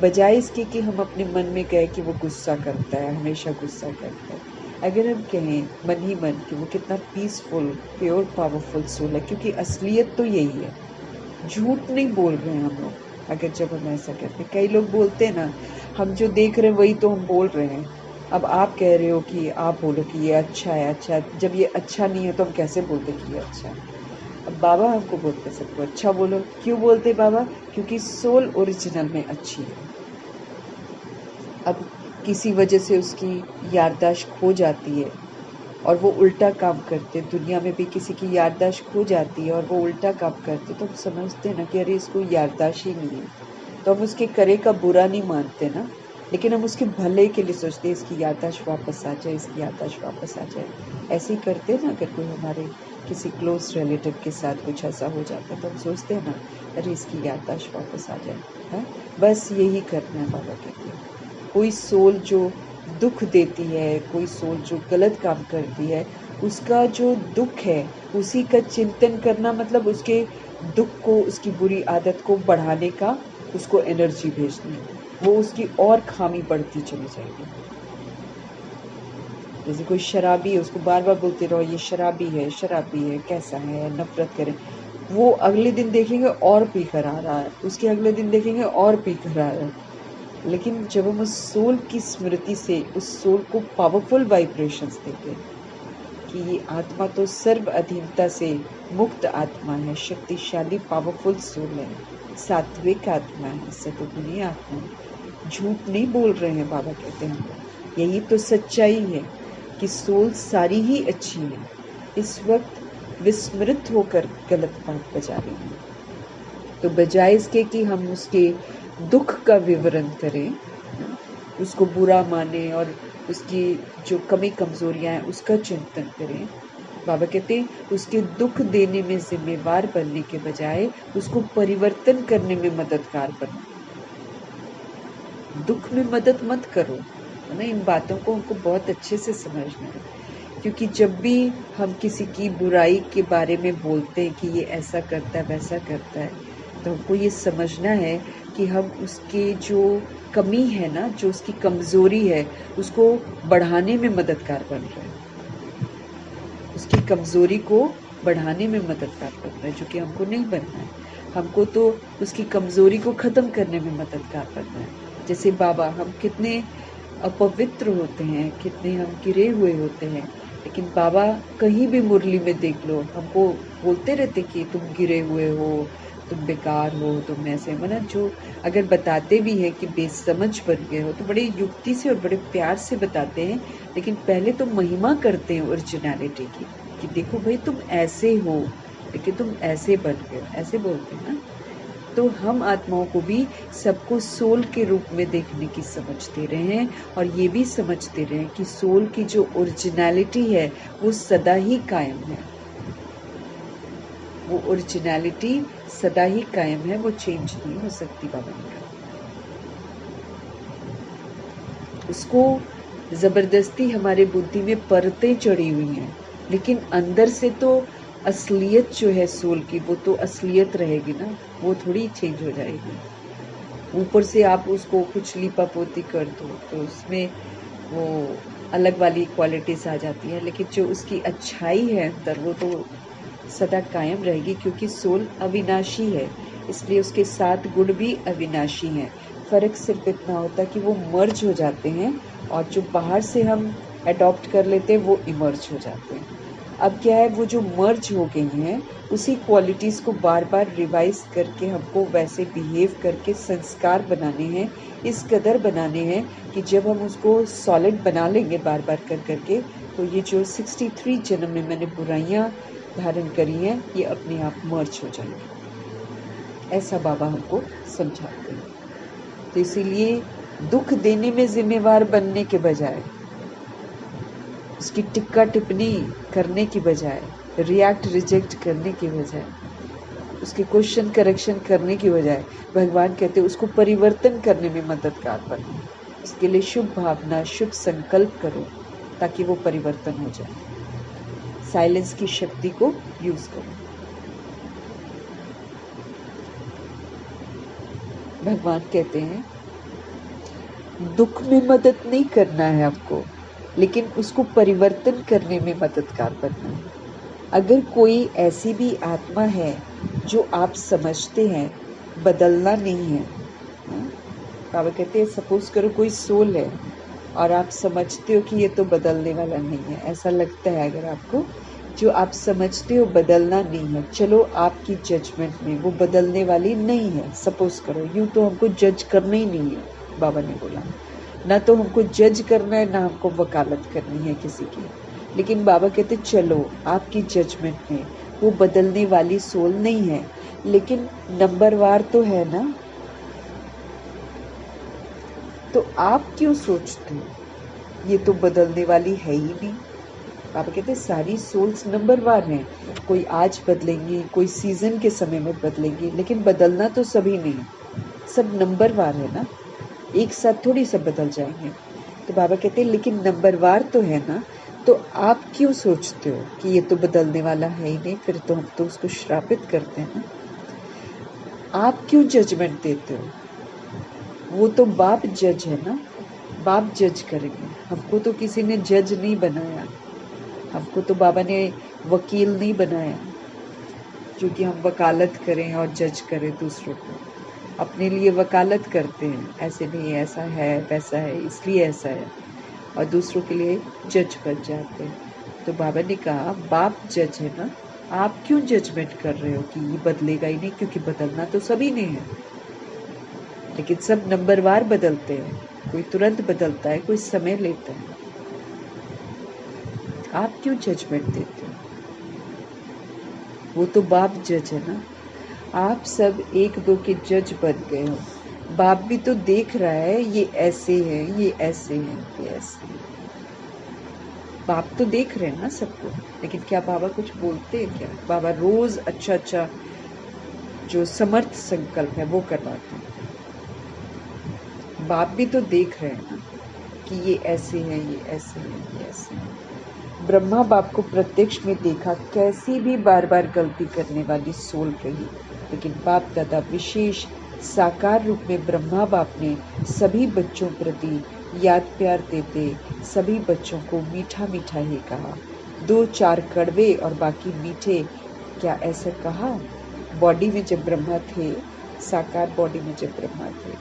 बजाय इसके कि हम अपने मन में कहें कि वो गुस्सा करता है, हमेशा गुस्सा करता है, अगर हम कहें मन ही मन कि वो कितना पीसफुल, प्योर, पावरफुल सोल है, क्योंकि असलियत तो यही है, झूठ नहीं बोल रहे हैं हम लोग। अगर जब हम ऐसा कहते हैं, कई लोग बोलते हैं ना हम जो देख रहे हैं वही तो हम बोल रहे हैं। अब आप कह रहे हो कि आप बोलो कि ये अच्छा है, अच्छा है। जब ये अच्छा नहीं है तो हम कैसे बोलते कि ये अच्छा है? अब बाबा हमको बोलते सबको अच्छा बोलो। क्यों बोलते बाबा? क्योंकि सोल ओरिजिनल में अच्छी है। अब किसी वजह से उसकी याददाश्त खो जाती है और वो उल्टा काम करते, दुनिया में भी किसी की याददाश्त खो जाती है और वो उल्टा काम करते, तो हम समझते हैं ना कि अरे इसको याददाश्त ही नहीं है, तो हम उसके करे का बुरा नहीं मानते ना, लेकिन हम उसके भले के लिए सोचते हैं इसकी याददाश्त वापस आ जाए, इसकी याददाश्त वापस आ जाए। ऐसे ही करते हैं ना, अगर कोई हमारे किसी क्लोज रिलेटिव के साथ कुछ ऐसा हो जाता है तो हम सोचते हैं ना अरे इसकी याददाश्त वापस आ जाए। है बस यही करना है बाबा कहते हैं। कोई सोल जो दुख देती है, कोई सोल जो गलत काम करती है, उसका जो दुख है उसी का चिंतन करना, मतलब उसके दुख को, उसकी बुरी आदत को बढ़ाने का उसको एनर्जी भेजनी, वो उसकी और खामी बढ़ती चली जाएगी। जैसे कोई शराबी है, उसको बार बार बोलते रहो ये शराबी है, कैसा है, नफरत करें, वो अगले दिन देखेंगे और पी कर आ रहा है, उसके अगले दिन देखेंगे और पी कर आ रहा है। लेकिन जब हम उस सोल की स्मृति से उस सोल को पावरफुल वाइब्रेशंस देते कि ये आत्मा तो सर्व अधीनता से मुक्त आत्मा है, शक्तिशाली पावरफुल सोल है, सात्विक आत्मा है, सतोगुणी आत्मा है, झूठ नहीं बोल रहे हैं बाबा कहते हैं हमको। यही तो सच्चाई है कि सोल सारी ही अच्छी है, इस वक्त विस्मृत होकर गलत बात बजा रही है। तो बजाय इसके कि हम उसके दुख का विवरण करें, उसको बुरा माने और उसकी जो कमी कमजोरियां हैं उसका चिंतन करें, बाबा कहते हैं उसके दुख देने में जिम्मेवार बनने के बजाय उसको परिवर्तन करने में मददगार बनो। दुख में मदद मत करो, है ना। इन बातों को हमको बहुत अच्छे से समझना है, क्योंकि जब भी हम किसी की बुराई के बारे में बोलते हैं कि ये ऐसा करता है वैसा करता है, तो हमको ये समझना है कि हम उसके जो कमी है ना, जो उसकी कमजोरी है, उसको बढ़ाने में मददगार बन रहे हैं, उसकी कमजोरी को बढ़ाने में मददगार बन रहा है, जो कि हमको नहीं बनना है। हमको तो उसकी कमजोरी को खत्म करने में मददगार बनना है। जैसे बाबा, हम कितने अपवित्र होते हैं, कितने हम गिरे हुए होते हैं, लेकिन बाबा कहीं भी मुरली में देख लो हमको बोलते रहते कि तुम गिरे हुए हो, तुम बेकार हो, तुम ऐसे, मतलब जो अगर बताते भी हैं कि बेसमझ बन गए हो तो बड़ी युक्ति से और बड़े प्यार से बताते हैं, लेकिन पहले तो महिमा करते हैं ओरिजिनलिटी की कि देखो भाई तुम ऐसे हो, लेकिन तुम ऐसे बन गए हो, ऐसे बोलते हैं ना। तो हम आत्माओं को भी सबको सोल के रूप में देखने की समझ दे रहे हैं और ये भी समझ दे रहे हैं कि सोल की जो ओरिजिनलिटी है वो सदा ही कायम है, वो ओरिजिनलिटी सदा ही कायम है, वो चेंज नहीं हो सकती। बाबा ने कहा उसको जबरदस्ती हमारे बुद्धि में परतें चढ़ी हुई हैं, लेकिन अंदर से तो असलियत जो है सोल की, वो तो असलियत रहेगी ना, वो थोड़ी चेंज हो जाएगी। ऊपर से आप उसको कुछ लीपा पोती कर दो तो उसमें वो अलग वाली क्वालिटीज आ जाती है, लेकिन जो उसकी अच्छाई है अंदर वो तो सदा कायम रहेगी, क्योंकि सोल अविनाशी है, इसलिए उसके 7 गुण भी अविनाशी हैं। फर्क सिर्फ इतना होता है कि वो मर्ज हो जाते हैं और जो बाहर से हम अडॉप्ट कर लेते हैं वो इमर्ज हो जाते हैं। अब क्या है, वो जो मर्ज हो गई हैं उसी क्वालिटीज़ को बार बार रिवाइज करके हमको वैसे बिहेव करके संस्कार बनाने हैं, इस कदर बनाने हैं कि जब हम उसको सॉलिड बना लेंगे बार बार कर करके, तो ये जो 63 जन्म में मैंने बुराइयां धारण करी हैं ये अपने आप मर्ज हो जाएंगी, ऐसा बाबा हमको समझाते हैं। तो इसीलिए दुख देने में जिम्मेवार बनने के बजाय, उसकी टिक्का टिप्पणी करने की बजाय, रिएक्ट रिजेक्ट करने की बजाय, उसके क्वेश्चन करेक्शन करने की बजाय, भगवान कहते हैं उसको परिवर्तन करने में मददगार बनो, उसके लिए शुभ भावना, शुभ संकल्प करो ताकि वो परिवर्तन हो जाए। साइलेंस की शक्ति को यूज करो। भगवान कहते हैं दुख में मदद नहीं करना है आपको, लेकिन उसको परिवर्तन करने में मददगार बनना है। अगर कोई ऐसी भी आत्मा है जो आप समझते हैं बदलना नहीं है, बाबा कहते हैं सपोज करो कोई सोल है और आप समझते हो कि ये तो बदलने वाला नहीं है, ऐसा लगता है अगर आपको जो आप समझते हो बदलना नहीं है, चलो आपकी जजमेंट में वो बदलने वाली नहीं है, सपोज करो, यूँ तो हमको जज करना ही नहीं है, बाबा ने बोला, ना तो हमको जज करना है, ना हमको वकालत करनी है किसी की। लेकिन बाबा कहते चलो आपकी जजमेंट में वो बदलने वाली सोल नहीं है, लेकिन नंबरवार तो है ना, तो आप क्यों सोचते हो ये तो बदलने वाली है ही नहीं। बाबा कहते सारी सोल्स नंबरवार हैं, कोई आज बदलेंगी, कोई सीजन के समय में बदलेंगी, लेकिन बदलना तो सभी नहीं, सब नंबरवार है ना, एक साथ थोड़ी सब बदल जाएंगे। तो बाबा कहते हैं लेकिन नंबरवार तो है ना, तो आप क्यों सोचते हो कि ये तो बदलने वाला है ही नहीं, फिर तो हम तो उसको श्रापित करते हैं ना। आप क्यों जजमेंट देते हो, वो तो बाप जज है ना, बाप जज करेंगे, हमको तो किसी ने जज नहीं बनाया, हमको तो बाबा ने वकील नहीं बनाया जो कि हम वकालत करें और जज करें दूसरों को। अपने लिए वकालत करते हैं, ऐसे नहीं, ऐसा है वैसा है इसलिए ऐसा है, और दूसरों के लिए जज बन जाते हैं। तो बाबा ने कहा बाप जज है ना, आप क्यों जजमेंट कर रहे हो कि ये बदलेगा ही नहीं, क्योंकि बदलना तो सभी ने है, लेकिन सब नंबरवार बदलते हैं, कोई तुरंत बदलता है, कोई समय लेता है। आप क्यों जजमेंट देते हो, वो तो बाप जज है ना। आप सब एक दो के जज बन गए हो, बाप भी तो देख रहा है ये ऐसे है, ये ऐसे है, ये ऐसे है, बाप तो देख रहे हैं ना सबको। लेकिन क्या बाबा कुछ बोलते हैं क्या, बाबा रोज अच्छा अच्छा जो समर्थ संकल्प है वो करवाते हैं। बाप भी तो देख रहे हैं ना कि ये ऐसे है, ये ऐसे है, ये ऐसे है। ब्रह्मा बाप को प्रत्यक्ष में देखा, कैसी भी बार बार गलती करने वाली सोल रही, लेकिन बाप दादा विशेष साकार रूप में ब्रह्मा बाप ने सभी बच्चों प्रति याद प्यार देते सभी बच्चों को मीठा मीठा ही कहा, 2-4 कड़वे और बाकी मीठे, क्या ऐसा कहा। बॉडी में जब ब्रह्मा थे, साकार बॉडी में जब ब्रह्मा थे,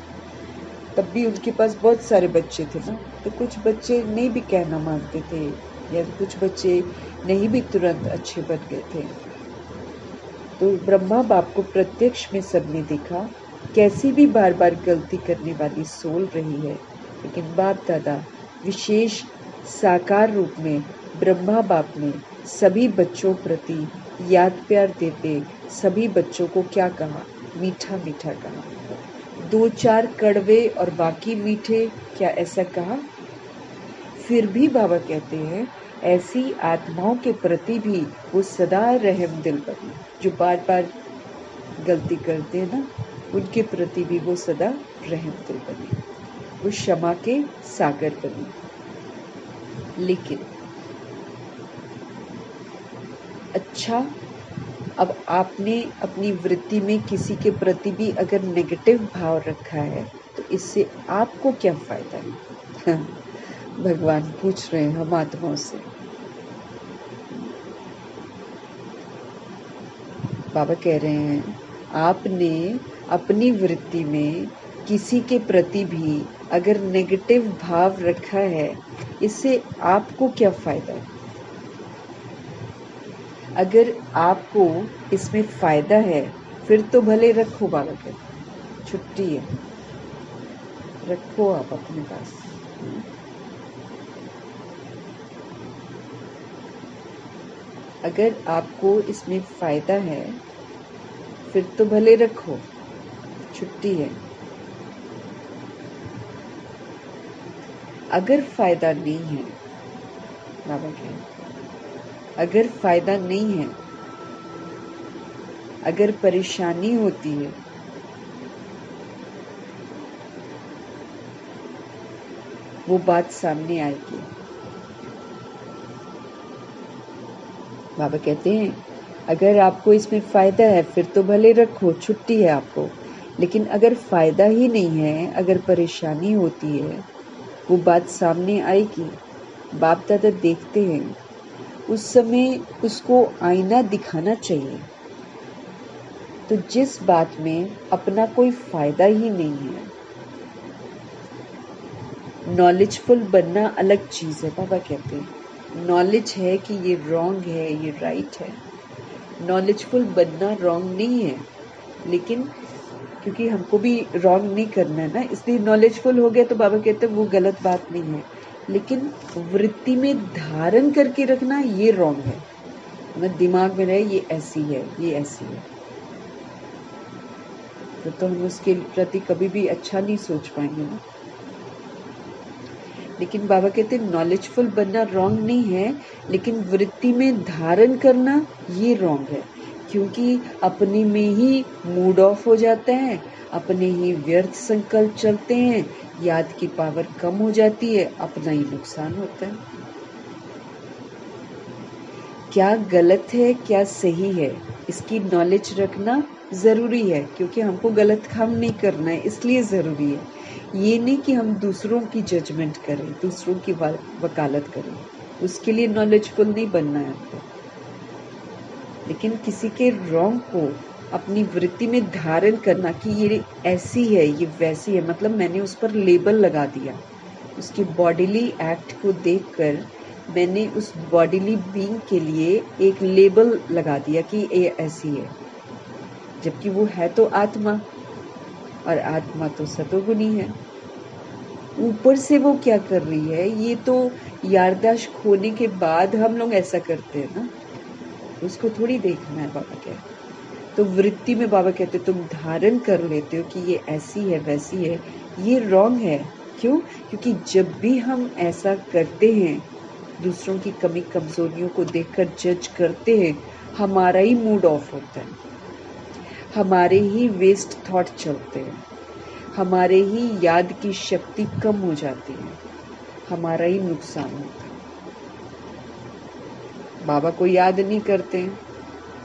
तब भी उनके पास बहुत सारे बच्चे थे ना, तो कुछ बच्चे नहीं भी कहना मानते थे, या कुछ बच्चे नहीं भी तुरंत अच्छे बन गए थे। तो ब्रह्मा बाप को प्रत्यक्ष में सबने देखा, कैसी भी बार बार गलती करने वाली सोल रही है, लेकिन बाप दादा विशेष साकार रूप में ब्रह्मा बाप ने सभी बच्चों प्रति याद प्यार देते सभी बच्चों को क्या कहा, मीठा मीठा कहा, 2-4 कड़वे और बाकी मीठे, क्या ऐसा कहा। फिर भी बाबा कहते हैं ऐसी आत्माओं के प्रति भी वो सदा रहम दिल बने, जो बार बार गलती करते हैं ना, उनके प्रति भी वो सदा रहम दिल बने, वो क्षमा के सागर बने। लेकिन अच्छा, अब आपने अपनी वृत्ति में किसी के प्रति भी अगर नेगेटिव भाव रखा है, तो इससे आपको क्या फायदा है। भगवान पूछ रहे हैं हम आत्माओं से। बाबा कह रहे हैं आपने अपनी वृत्ति में किसी के प्रति भी अगर नेगेटिव भाव रखा है, इससे आपको क्या फायदा है। अगर आपको इसमें फायदा है, फिर तो भले रखो, बाबा कहते हैं छुट्टी है, रखो आप अपने पास। अगर आपको इसमें फायदा है, फिर तो भले रखो, छुट्टी है। अगर फायदा नहीं है, बाबा कहें अगर फायदा नहीं है, अगर परेशानी होती है, वो बात सामने आएगी। बाबा कहते हैं अगर आपको इसमें फ़ायदा है, फिर तो भले रखो, छुट्टी है आपको। लेकिन अगर फ़ायदा ही नहीं है, अगर परेशानी होती है, वो बात सामने आएगी। बाप दादा देखते हैं, उस समय उसको आईना दिखाना चाहिए। तो जिस बात में अपना कोई फ़ायदा ही नहीं है, नॉलेजफुल बनना अलग चीज़ है, बाबा कहते हैं। नॉलेज है कि ये रॉन्ग है, ये राइट है। नॉलेजफुल बनना रॉन्ग नहीं है, लेकिन क्योंकि हमको भी रॉन्ग नहीं करना है ना, इसलिए नॉलेजफुल हो गया तो बाबा कहते हैं वो गलत बात नहीं है, लेकिन वृत्ति में धारण करके रखना ये रॉन्ग है। मतलब दिमाग में रहे ये ऐसी है, ये ऐसी है, तो हम उसके प्रति कभी भी अच्छा नहीं सोच पाएंगे ना। लेकिन बाबा कहते हैं नॉलेजफुल बनना रॉन्ग नहीं है, लेकिन वृत्ति में धारण करना ये रॉन्ग है, क्योंकि अपने में ही मूड ऑफ हो जाता है, अपने ही व्यर्थ संकल्प चलते हैं, याद की पावर कम हो जाती है, अपना ही नुकसान होता है। क्या गलत है क्या सही है, इसकी नॉलेज रखना ज़रूरी है, क्योंकि हमको गलत काम नहीं करना है, इसलिए ज़रूरी है। ये नहीं कि हम दूसरों की जजमेंट करें, दूसरों की वकालत करें, उसके लिए नॉलेजफुल नहीं बनना है हमको। लेकिन किसी के रॉन्ग को अपनी वृत्ति में धारण करना कि ये ऐसी है, ये वैसी है, मतलब मैंने उस पर लेबल लगा दिया। उसकी बॉडीली एक्ट को देखकर मैंने उस बॉडीली बीइंग के लिए एक लेबल लगा दिया कि ये ऐसी है, जबकि वो है तो आत्मा, और आत्मा तो सतोगुनी है। ऊपर से वो क्या कर रही है, ये तो याददाश्त खोने के बाद हम लोग ऐसा करते हैं ना, उसको थोड़ी देखना है। बाबा कहते तो वृत्ति में बाबा कहते तुम धारण कर लेते हो कि ये ऐसी है वैसी है, ये रॉन्ग है। क्यों? क्योंकि जब भी हम ऐसा करते हैं, दूसरों की कमी कमजोरियों को देखकर जज करते हैं, हमारा ही मूड ऑफ होता है, हमारे ही वेस्ट थॉट चलते हैं, हमारे ही याद की शक्ति कम हो जाती है, हमारा ही नुकसान होता है। बाबा को याद नहीं करते हैं,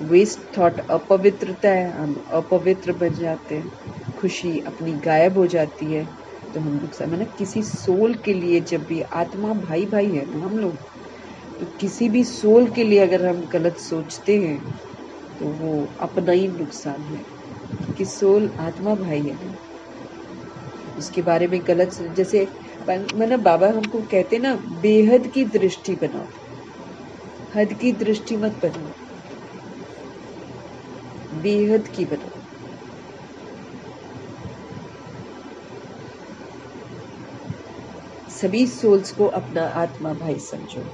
वेस्ट थॉट अपवित्रता है, हम अपवित्र बन जाते हैं, खुशी अपनी गायब हो जाती है, तो हम नुकसान। मैंने किसी सोल के लिए, जब भी आत्मा भाई भाई है ना हम लोग, तो किसी भी सोल के लिए अगर हम गलत सोचते हैं तो वो अपना ही नुकसान है, कि सोल आत्मा भाई है ना, उसके बारे में गलत। जैसे मतलब बाबा हमको कहते ना, बेहद की दृष्टि बनाओ, हद की दृष्टि मत बनाओ, बेहद की बनाओ। सभी सोल्स को अपना आत्मा भाई समझो,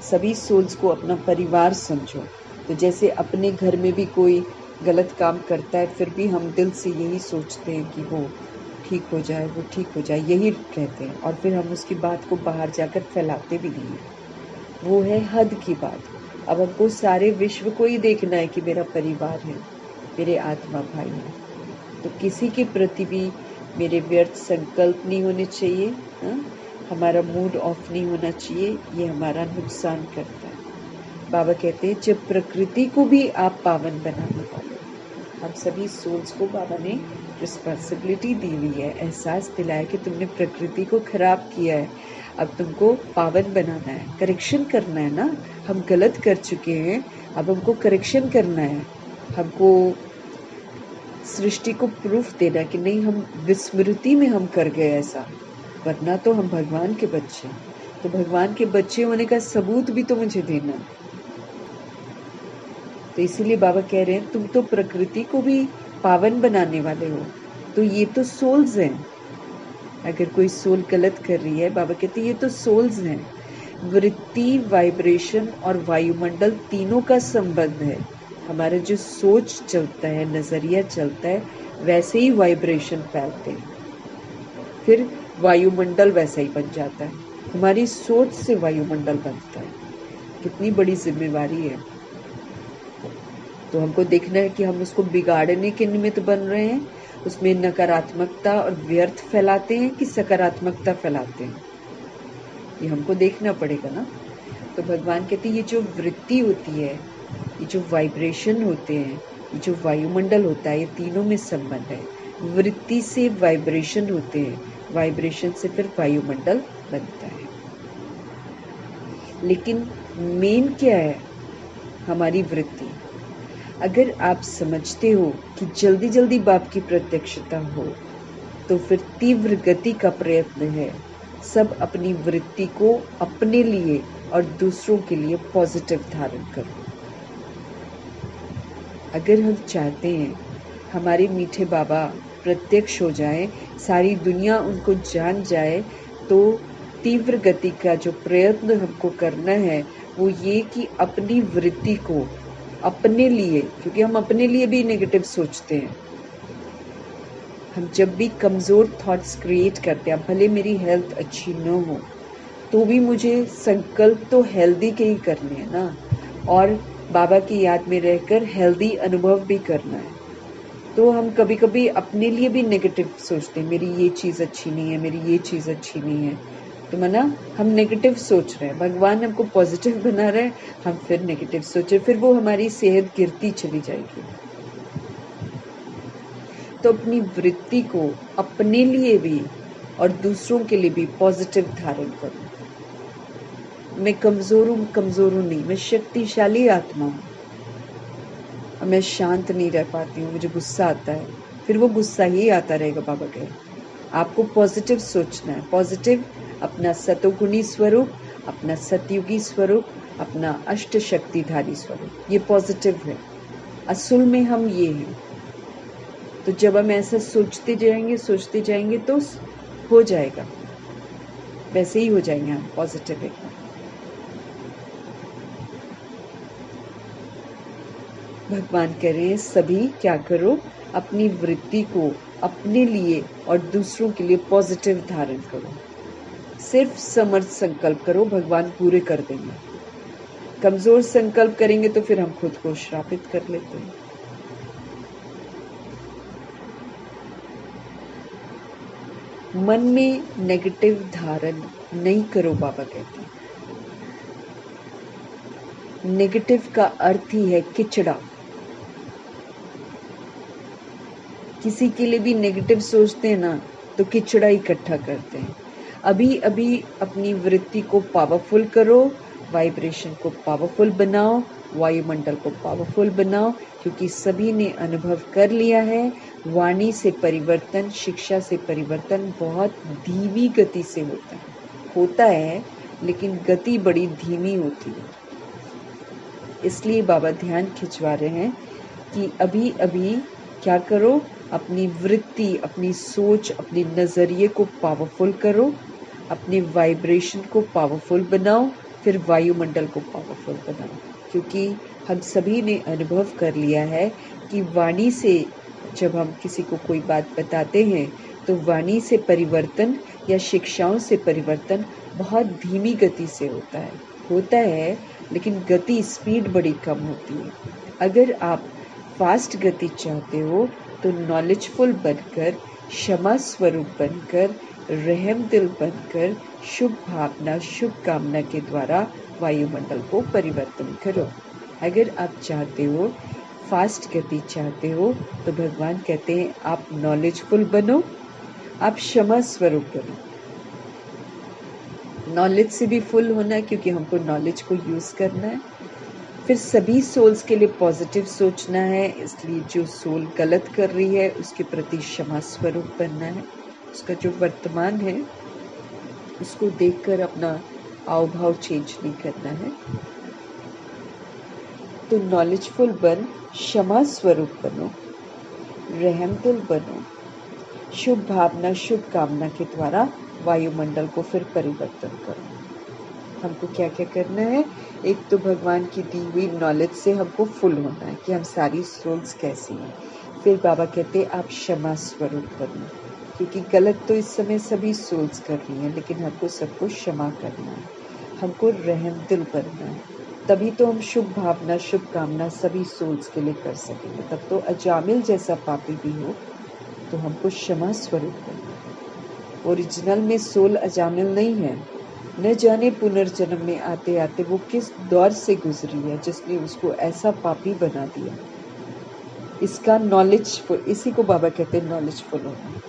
सभी सोल्स को अपना परिवार समझो। तो जैसे अपने घर में भी कोई गलत काम करता है, फिर भी हम दिल से यही सोचते हैं कि वो ठीक हो जाए, वो ठीक हो जाए, यही कहते हैं, और फिर हम उसकी बात को बाहर जाकर फैलाते भी नहीं हैं। वो है हद की बात। अब हमको सारे विश्व को ही देखना है कि मेरा परिवार है, मेरे आत्मा भाई है, तो किसी के प्रति भी मेरे व्यर्थ संकल्प नहीं होने चाहिए। हमारा मूड ऑफ नहीं होना चाहिए, ये हमारा नुकसान करता है। बाबा कहते हैं जब प्रकृति को भी आप पावन बनाने वाले, हम सभी सोल्स को बाबा ने रिस्पॉन्सिबिलिटी दी हुई है, एहसास दिलाया कि तुमने प्रकृति को खराब किया है, अब तुमको पावन बनाना है, करेक्शन करना है ना। हम गलत कर चुके हैं, अब हमको करेक्शन करना है, हमको सृष्टि को प्रूफ देना कि नहीं, हम विस्मृति में हम कर गए ऐसा, वरना तो हम भगवान के बच्चे, तो भगवान के बच्चे होने का सबूत भी तो मुझे देना। तो इसीलिए बाबा कह रहे हैं तुम तो प्रकृति को भी पावन बनाने वाले हो, तो ये तो सोल्स हैं। अगर कोई सोल गलत कर रही है, बाबा कहते हैं ये तो सोल्स हैं। वृत्ति, वाइब्रेशन और वायुमंडल तीनों का संबंध है। हमारा जो सोच चलता है, नजरिया चलता है, वैसे ही वाइब्रेशन फैलते हैं, फिर वायुमंडल वैसा ही बन जाता है। हमारी सोच से वायुमंडल बनता है। कितनी बड़ी जिम्मेवारी है। तो हमको देखना है कि हम उसको बिगाड़ने के निमित्त बन रहे हैं, उसमें नकारात्मकता और व्यर्थ फैलाते हैं कि सकारात्मकता फैलाते हैं, ये हमको देखना पड़ेगा ना। तो भगवान कहते हैं ये जो वृत्ति होती है, ये जो वाइब्रेशन होते हैं, ये जो वायुमंडल होता है, ये तीनों में संबंध है। वृत्ति से वाइब्रेशन होते हैं, वाइब्रेशन से फिर वायुमंडल बनता है। लेकिन मेन क्या है? हमारी वृत्ति। अगर आप समझते हो कि जल्दी जल्दी बाप की प्रत्यक्षता हो, तो फिर तीव्र गति का प्रयत्न है सब अपनी वृत्ति को अपने लिए और दूसरों के लिए पॉजिटिव धारण करो। अगर हम चाहते हैं हमारे मीठे बाबा प्रत्यक्ष हो जाए, सारी दुनिया उनको जान जाए, तो तीव्र गति का जो प्रयत्न हमको करना है वो ये कि अपनी वृत्ति को अपने लिए, क्योंकि हम अपने लिए भी नेगेटिव सोचते हैं, हम जब भी कमज़ोर थॉट्स क्रिएट करते हैं, भले मेरी हेल्थ अच्छी न हो तो भी मुझे संकल्प तो हेल्दी के ही करने हैं ना, और बाबा की याद में रहकर हेल्दी अनुभव भी करना है। तो हम कभी कभी अपने लिए भी नेगेटिव सोचते हैं, मेरी ये चीज़ अच्छी नहीं है, मेरी ये चीज़ अच्छी नहीं है, तो मना हम नेगेटिव सोच रहे हैं। भगवान हमको पॉजिटिव बना रहे हैं, हम फिर नेगेटिव सोचे, फिर वो हमारी सेहत गिरती चली जाएगी। तो अपनी वृत्ति को अपने लिए भी और दूसरों के लिए भी पॉजिटिव धारण करो। मैं कमज़ोर हूँ नहीं, मैं शक्तिशाली आत्मा हूँ। मैं शांत नहीं रह पाती हूँ, मुझे गुस्सा आता है, फिर वो गुस्सा ही आता रहेगा। बाबा कहे आपको पॉजिटिव सोचना है, पॉजिटिव, अपना सतोगुणी स्वरूप, अपना सतयुगी स्वरूप, अपना अष्ट शक्तिधारी स्वरूप, ये पॉजिटिव है। असल में हम ये हैं। तो जब हम ऐसा सोचते जाएंगे तो हो जाएगा, वैसे ही हो जाएंगे हम पॉजिटिव एकदम। भगवान कह रहे हैं सभी क्या करो, अपनी वृत्ति को अपने लिए और दूसरों के लिए पॉजिटिव धारण करो। सिर्फ समर्थ संकल्प करो, भगवान पूरे कर देंगे। कमजोर संकल्प करेंगे तो फिर हम खुद को श्रापित कर लेते हैं। मन में नेगेटिव धारण नहीं करो, बाबा कहते हैं। नेगेटिव का अर्थ ही है किचड़ा। किसी के लिए भी नेगेटिव सोचते हैं ना तो किचड़ा इकट्ठा करते हैं। अभी अभी अपनी वृत्ति को पावरफुल करो, वाइब्रेशन को पावरफुल बनाओ, वायुमंडल को पावरफुल बनाओ, क्योंकि सभी ने अनुभव कर लिया है वाणी से परिवर्तन, शिक्षा से परिवर्तन बहुत धीमी गति से होता है, लेकिन गति बड़ी धीमी होती है। इसलिए बाबा ध्यान खिंचवा रहे हैं कि अभी अभी क्या करो, अपनी वृत्ति, अपनी सोच, अपने नज़रिए को पावरफुल करो, अपने वाइब्रेशन को पावरफुल बनाओ, फिर वायुमंडल को पावरफुल बनाओ। क्योंकि हम सभी ने अनुभव कर लिया है कि वाणी से जब हम किसी को कोई बात बताते हैं तो वाणी से परिवर्तन या शिक्षाओं से परिवर्तन बहुत धीमी गति से होता है, लेकिन गति, स्पीड बड़ी कम होती है। अगर आप फास्ट गति चाहते हो तो नॉलेजफुल बनकर, क्षमा स्वरूप बनकर, रहम दिल बनकर, शुभ भावना, शुभ कामना के द्वारा वायुमंडल को परिवर्तन करो। अगर आप चाहते हो, फास्ट गति चाहते हो, तो भगवान कहते हैं आप नॉलेजफुल बनो, आप क्षमा स्वरूप बनो। नॉलेज से भी फुल होना है, क्योंकि हमको नॉलेज को यूज़ करना है। फिर सभी सोल्स के लिए पॉजिटिव सोचना है, इसलिए जो सोल गलत कर रही है उसके प्रति क्षमा स्वरूप बनना है। उसका जो वर्तमान है उसको देखकर अपना आव भाव चेंज नहीं करना है। तो नॉलेजफुल बन, क्षमा स्वरूप बनो, रहमदिल बनो, शुभ भावना, शुभ कामना के द्वारा वायुमंडल को फिर परिवर्तन करो। हमको क्या क्या करना है, एक तो भगवान की दी हुई नॉलेज से हमको फुल होना है कि हम सारी सोल्स कैसी हैं। फिर बाबा कहते हैं आप क्षमा स्वरूप बनो, क्योंकि गलत तो इस समय सभी सोल्स कर रही हैं, लेकिन हमको सबको क्षमा करना है, हमको रहम दिल बनना है। तभी तो हम शुभ भावना, शुभ कामना सभी सोल्स के लिए कर सकेंगे। तब तो अजामिल जैसा पापी भी हो तो हमको क्षमा स्वरूप बनना। ओरिजिनल में सोल अजामिल नहीं है, न जाने पुनर्जन्म में आते आते वो किस दौर से गुजरी है जिसने उसको ऐसा पापी बना दिया। इसका नॉलेजफुल, इसी को बाबा कहते हैं नॉलेजफुल होना।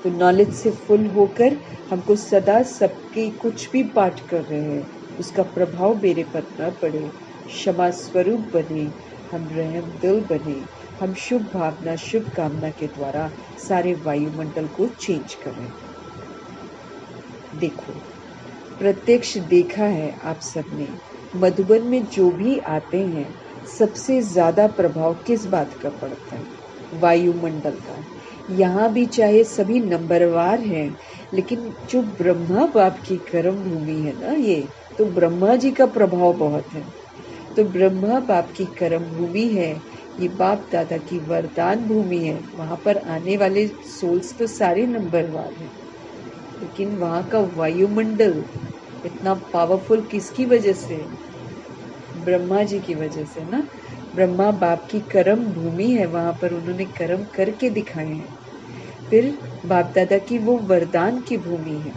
तो नॉलेज से फुल होकर हमको सदा सबके कुछ भी पाठ कर रहे हैं उसका प्रभाव मेरे पर न पड़े, क्षमा स्वरूप बने, हम रहम दिल बने, हम शुभ भावना, शुभ कामना के द्वारा सारे वायुमंडल को चेंज करें। देखो प्रत्यक्ष देखा है आप सबने, मधुबन में जो भी आते हैं सबसे ज्यादा प्रभाव किस बात का पड़ता है? वायुमंडल का। यहाँ भी चाहे सभी नंबरवार हैं, लेकिन जो ब्रह्मा बाप की कर्म भूमि है ना, ये तो ब्रह्मा जी का प्रभाव बहुत है। तो ब्रह्मा बाप की कर्म भूमि है, ये बाप दादा की वरदान भूमि है। वहां पर आने वाले सोल्स तो सारे नंबरवार हैं, लेकिन वहां का वायुमंडल इतना पावरफुल किसकी वजह से? ब्रह्मा जी की वजह से ना। ब्रह्मा बाप की कर्म भूमि है, वहां पर उन्होंने कर्म करके दिखाए हैं। फिर बाप दादा की वो वरदान की भूमि है,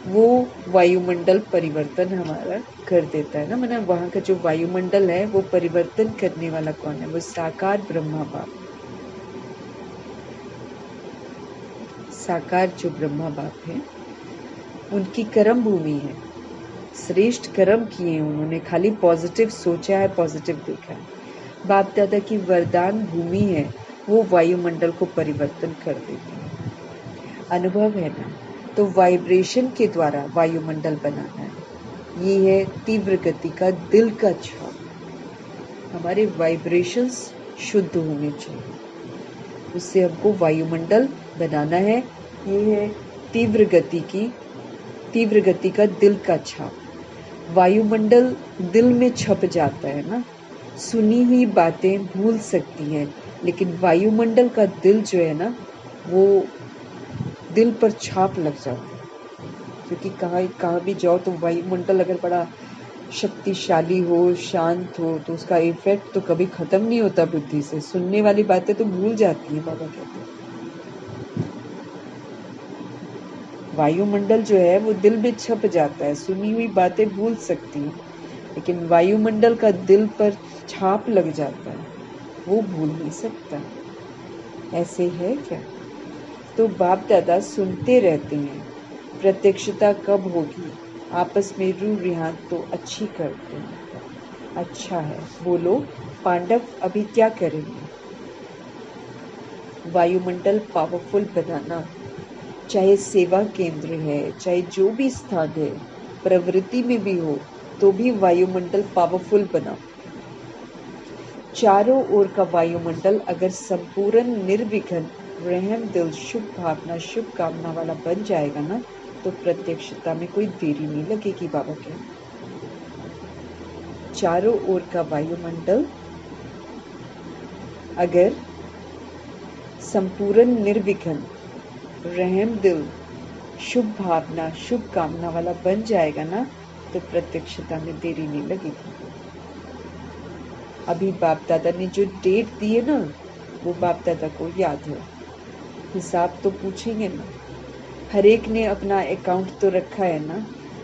वो वायुमंडल परिवर्तन हमारा कर देता है ना। मतलब वहां का जो वायुमंडल है वो परिवर्तन करने वाला कौन है? वो साकार ब्रह्मा बाप। साकार जो ब्रह्मा बाप है उनकी कर्म भूमि है। श्रेष्ठ कर्म किए उन्होंने, खाली पॉजिटिव सोचा है, पॉजिटिव देखा है। बाप दादा की वरदान भूमि है, वो वायुमंडल को परिवर्तन कर देती है। अनुभव है ना। तो वाइब्रेशन के द्वारा वायुमंडल बनाना है। ये है तीव्र गति का दिल का छाप। हमारे वाइब्रेशंस शुद्ध होने चाहिए, उससे हमको वायुमंडल बनाना है। ये है तीव्र गति का दिल का छाप। वायुमंडल दिल में छप जाता है ना। सुनी हुई बातें भूल सकती हैं, लेकिन वायुमंडल का दिल जो है ना, वो दिल पर छाप लग जाती है। क्योंकि कहाँ भी जाओ तो वायुमंडल अगर बड़ा शक्तिशाली हो, शांत हो, तो उसका इफेक्ट तो कभी खत्म नहीं होता बुद्धि से। सुनने वाली बातें तो भूल जाती हैं, बाबा कहते हैं। वायुमंडल जो है वो दिल में छप जाता है, सुनी हुई बातें भूल सकती हैं, लेकिन वायुमंडल का दिल पर छाप लग जाता है, वो भूल नहीं सकता। ऐसे है क्या? तो बाप दादा सुनते रहते हैं, प्रत्यक्षता कब होगी? आपस में रू रिहान तो अच्छी करते हैं। अच्छा है, बोलो पांडव अभी क्या करेंगे? वायुमंडल पावरफुल बनाना, चाहे सेवा केंद्र है, चाहे जो भी स्थान है, प्रवृत्ति में भी हो, तो भी वायुमंडल पावरफुल बना। चारों ओर का वायुमंडल अगर संपूर्ण निर्विघ्न रहम दिल शुभ भावना शुभ कामना वाला बन जाएगा ना, तो प्रत्यक्षता में कोई देरी नहीं लगेगी। बाबा के चारों ओर का वायुमंडल अगर संपूर्ण निर्विघ्न रहम दिल शुभ भावना शुभ कामना वाला बन जाएगा ना, तो प्रत्यक्षता में देरी नहीं लगेगी। अभी बाप दादा ने जो डेट दी है ना, वो बाप दादा को याद है। हिसाब तो पूछेंगे ना। हर एक ने अपना अकाउंट तो रखा है ना,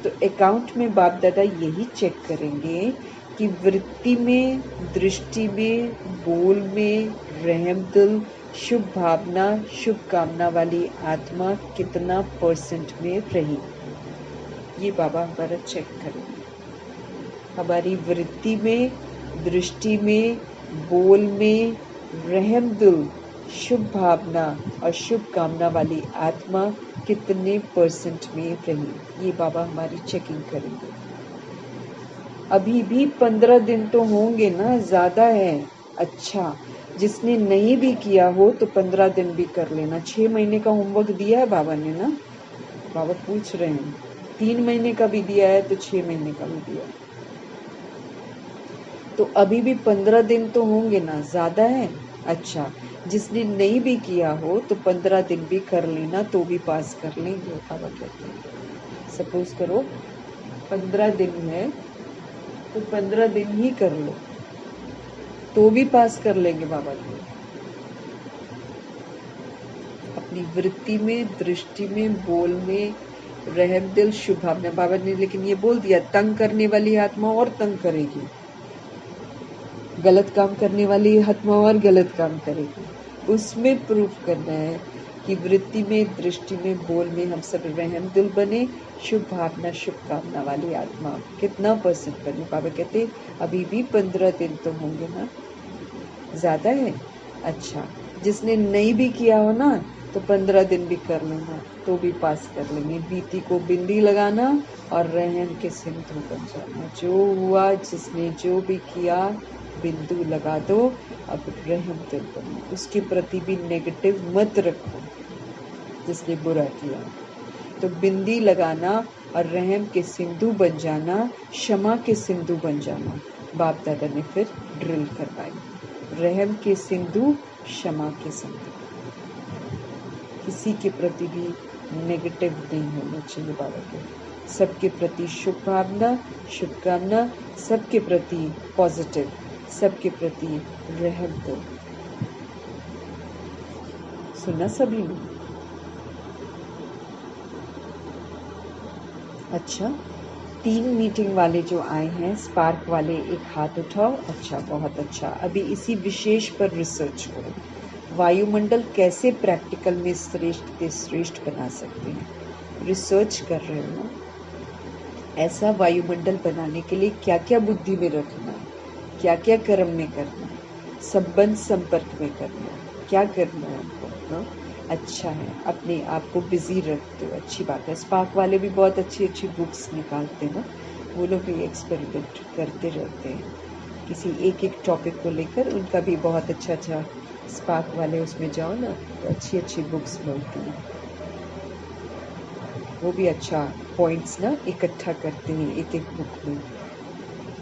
तो अकाउंट में बाप दादा यही चेक करेंगे कि वृत्ति में, दृष्टि में, बोल में, रहम दिल, शुभ भावना शुभ कामना वाली आत्मा कितना परसेंट में रही। ये बाबा हमारा चेक करेंगे। हमारी वृत्ति में, दृष्टि में, बोल में, रहम दिल, शुभ भावना और शुभ कामना वाली आत्मा कितने परसेंट में रही, ये बाबा हमारी चेकिंग करेंगे। अभी भी 15 दिन तो होंगे ना, ज्यादा है। अच्छा, जिसने नहीं भी किया हो तो 15 दिन भी कर लेना। 6 महीने का होमवर्क दिया है बाबा ने ना। बाबा पूछ रहे हैं, 3 महीने का भी दिया है तो 6 महीने का भी दिया है। तो अभी भी 15 दिन तो होंगे ना, ज्यादा है। अच्छा, जिसने नहीं भी किया हो तो 15 दिन भी कर लेना, तो भी पास कर लेंगे। बाबा कहते हैं सपोज करो 15 दिन है तो 15 दिन ही कर लो, तो भी पास कर लेंगे बाबा को। अपनी वृत्ति में, दृष्टि में, बोल में, रहम दिल, शुभ भावना। बाबा ने लेकिन ये बोल दिया, तंग करने वाली आत्मा और तंग करेगी, गलत काम करने वाली आत्मा और गलत काम करेगी। उसमें प्रूफ करना है कि वृत्ति में, दृष्टि में, बोल में हम सब रहम दिल बने, शुभ भावना शुभ कामना वाली आत्मा कितना परसेंट बने। बाबा कहते अभी भी 15 दिन तो होंगे ना, ज्यादा है। अच्छा, जिसने नहीं भी किया हो ना, तो 15 दिन भी कर लेना, तो भी पास कर लेंगे। बीती को बिंदी लगाना और रहम के सिंधु बन जाना। जो हुआ जिसने जो भी किया बिंदु लगा दो, अब रहम दिल बनो। उसके प्रति भी नेगेटिव मत रखो जिसने बुरा किया। तो बिंदी लगाना और रहम के सिंधु बन जाना, क्षमा के सिंधु बन जाना। बाप दादा ने फिर ड्रिल करवाई, रहम के सिंधु, क्षमा के सिंधु। किसी के प्रति भी नेगेटिव नहीं होना चाहिए बाबा को। सबके प्रति शुभकामना, सबके प्रति पॉजिटिव, सबके प्रति रहम दो। सुना सभी ने? अच्छा, 3 मीटिंग वाले जो आए हैं, स्पार्क वाले, एक हाथ उठाओ। अच्छा, बहुत अच्छा। अभी इसी विशेष पर रिसर्च करो, वायुमंडल कैसे प्रैक्टिकल में श्रेष्ठ से श्रेष्ठ बना सकते हैं। रिसर्च कर रहे हो ना? ऐसा वायुमंडल बनाने के लिए क्या क्या बुद्धि में रखना है, क्या क्या कर्म में करना है, संबंध संपर्क में करना है, क्या करना है हमको ना? अच्छा है, अपने आप को बिजी रखते हो, अच्छी बात है। स्पार्क वाले भी बहुत अच्छी अच्छी बुक्स निकालते हैं ना, वो लोग भी एक्सपेरिमेंट करते रहते हैं किसी एक एक टॉपिक को लेकर। उनका भी बहुत अच्छा अच्छा, स्पार्क वाले उसमें जाओ ना तो अच्छी अच्छी बुक्स मिलती हैं। वो भी अच्छा पॉइंट्स ना इकट्ठा करते हैं एक एक बुक में,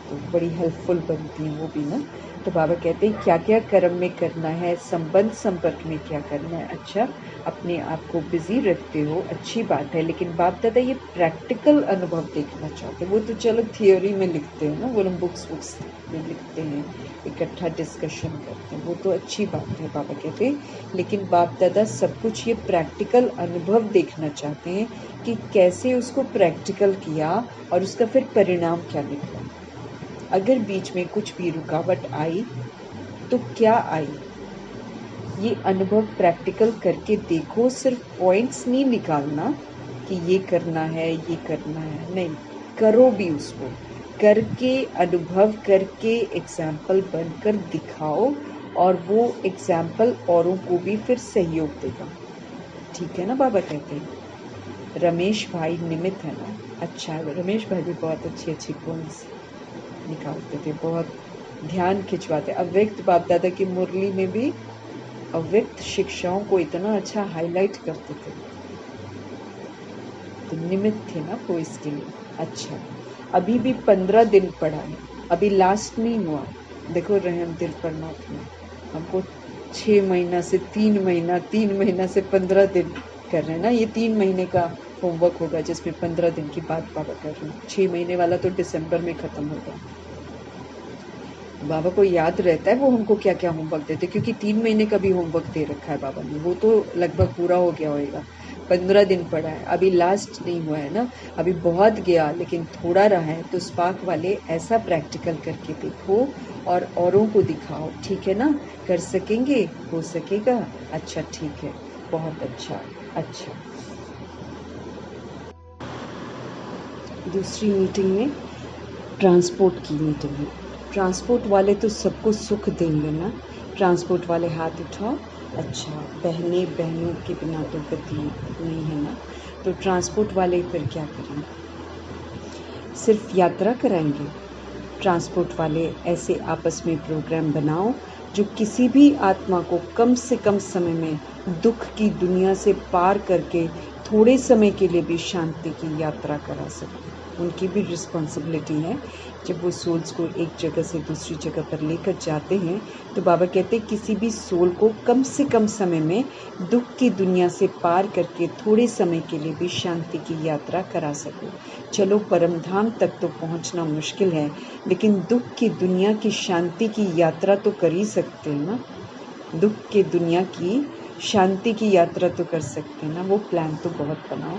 तो बड़ी हेल्पफुल बनती हैं वो भी ना। तो बाबा कहते हैं क्या क्या कर्म में करना है, संबंध संपर्क में क्या करना है। अच्छा, अपने आप को बिजी रखते हो, अच्छी बात है, लेकिन बाप दादा ये प्रैक्टिकल अनुभव देखना चाहते हैं। वो तो चलो थियोरी में लिखते हैं ना, वो लोग बुक्स में लिखते हैं, इकट्ठा डिस्कशन करते हैं, वो तो अच्छी बात है बाबा कहते हैं। लेकिन बाप दादा सब कुछ ये प्रैक्टिकल अनुभव देखना चाहते हैं कि कैसे उसको प्रैक्टिकल किया और उसका फिर परिणाम क्या निकला। अगर बीच में कुछ भी रुकावट आई तो क्या आई, ये अनुभव प्रैक्टिकल करके देखो। सिर्फ पॉइंट्स नहीं निकालना कि ये करना है ये करना है, नहीं, करो भी उसको, करके अनुभव करके एग्जाम्पल बनकर दिखाओ, और वो एग्जाम्पल औरों को भी फिर सहयोग देगा। ठीक है ना? बाबा कहते हैं रमेश भाई निमित्त है ना। अच्छा है, रमेश भाई भी बहुत अच्छी अच्छी पॉइंट्स निकालते थे, बहुत ध्यान खिंचवाते। अव्यक्त बाप दादा की मुरली में भी अव्यक्त शिक्षाओं को इतना अच्छा हाईलाइट करते थे, तो निमित्त थे ना वो इसके लिए। अच्छा, अभी भी 15 दिन पड़ा है, अभी लास्ट नहीं हुआ। देखो रहम दिल परनाथ में हमको 6 महीना से 3 महीना, 3 महीना से 15 दिन कर रहे हैं ना। ये 3 महीने का होमवर्क होगा जिसमें 15 दिन की बात बाबा कर रहे हैं। 6 महीने वाला तो दिसंबर में खत्म होगा। बाबा को याद रहता है वो हमको क्या क्या होमवर्क देते, क्योंकि 3 महीने का भी होमवर्क दे रखा है बाबा ने, वो तो लगभग पूरा हो गया होगा। 15 दिन पड़ा है, अभी लास्ट नहीं हुआ है ना, अभी बहुत गया लेकिन थोड़ा रहा है। तो स्पार्क वाले ऐसा प्रैक्टिकल करके देखो और औरों को दिखाओ। ठीक है ना? कर सकेंगे? हो सकेगा? अच्छा, ठीक है, बहुत अच्छा। अच्छा, दूसरी मीटिंग में ट्रांसपोर्ट की मीटिंग है। ट्रांसपोर्ट वाले तो सबको सुख देंगे ना। ट्रांसपोर्ट वाले हाथ उठाओ। अच्छा, बहनों के बिना तो गति नहीं है ना। तो ट्रांसपोर्ट वाले फिर क्या करेंगे? सिर्फ यात्रा कराएंगे। ट्रांसपोर्ट वाले ऐसे आपस में प्रोग्राम बनाओ जो किसी भी आत्मा को कम से कम समय में दुख की दुनिया से पार करके थोड़े समय के लिए भी शांति की यात्रा करा सके। उनकी भी रिस्पॉन्सिबिलिटी है। जब वो सोल्स को एक जगह से दूसरी जगह पर लेकर जाते हैं तो बाबा कहते हैं किसी भी सोल को कम से कम समय में दुख की दुनिया से पार करके थोड़े समय के लिए भी शांति की यात्रा करा सको। चलो, परमधाम तक तो पहुंचना मुश्किल है, लेकिन दुख की दुनिया की शांति की यात्रा तो कर ही सकते हैं ना। दुख की दुनिया की शांति की यात्रा तो कर सकते हैं ना। वो प्लान तो बहुत बनाओ।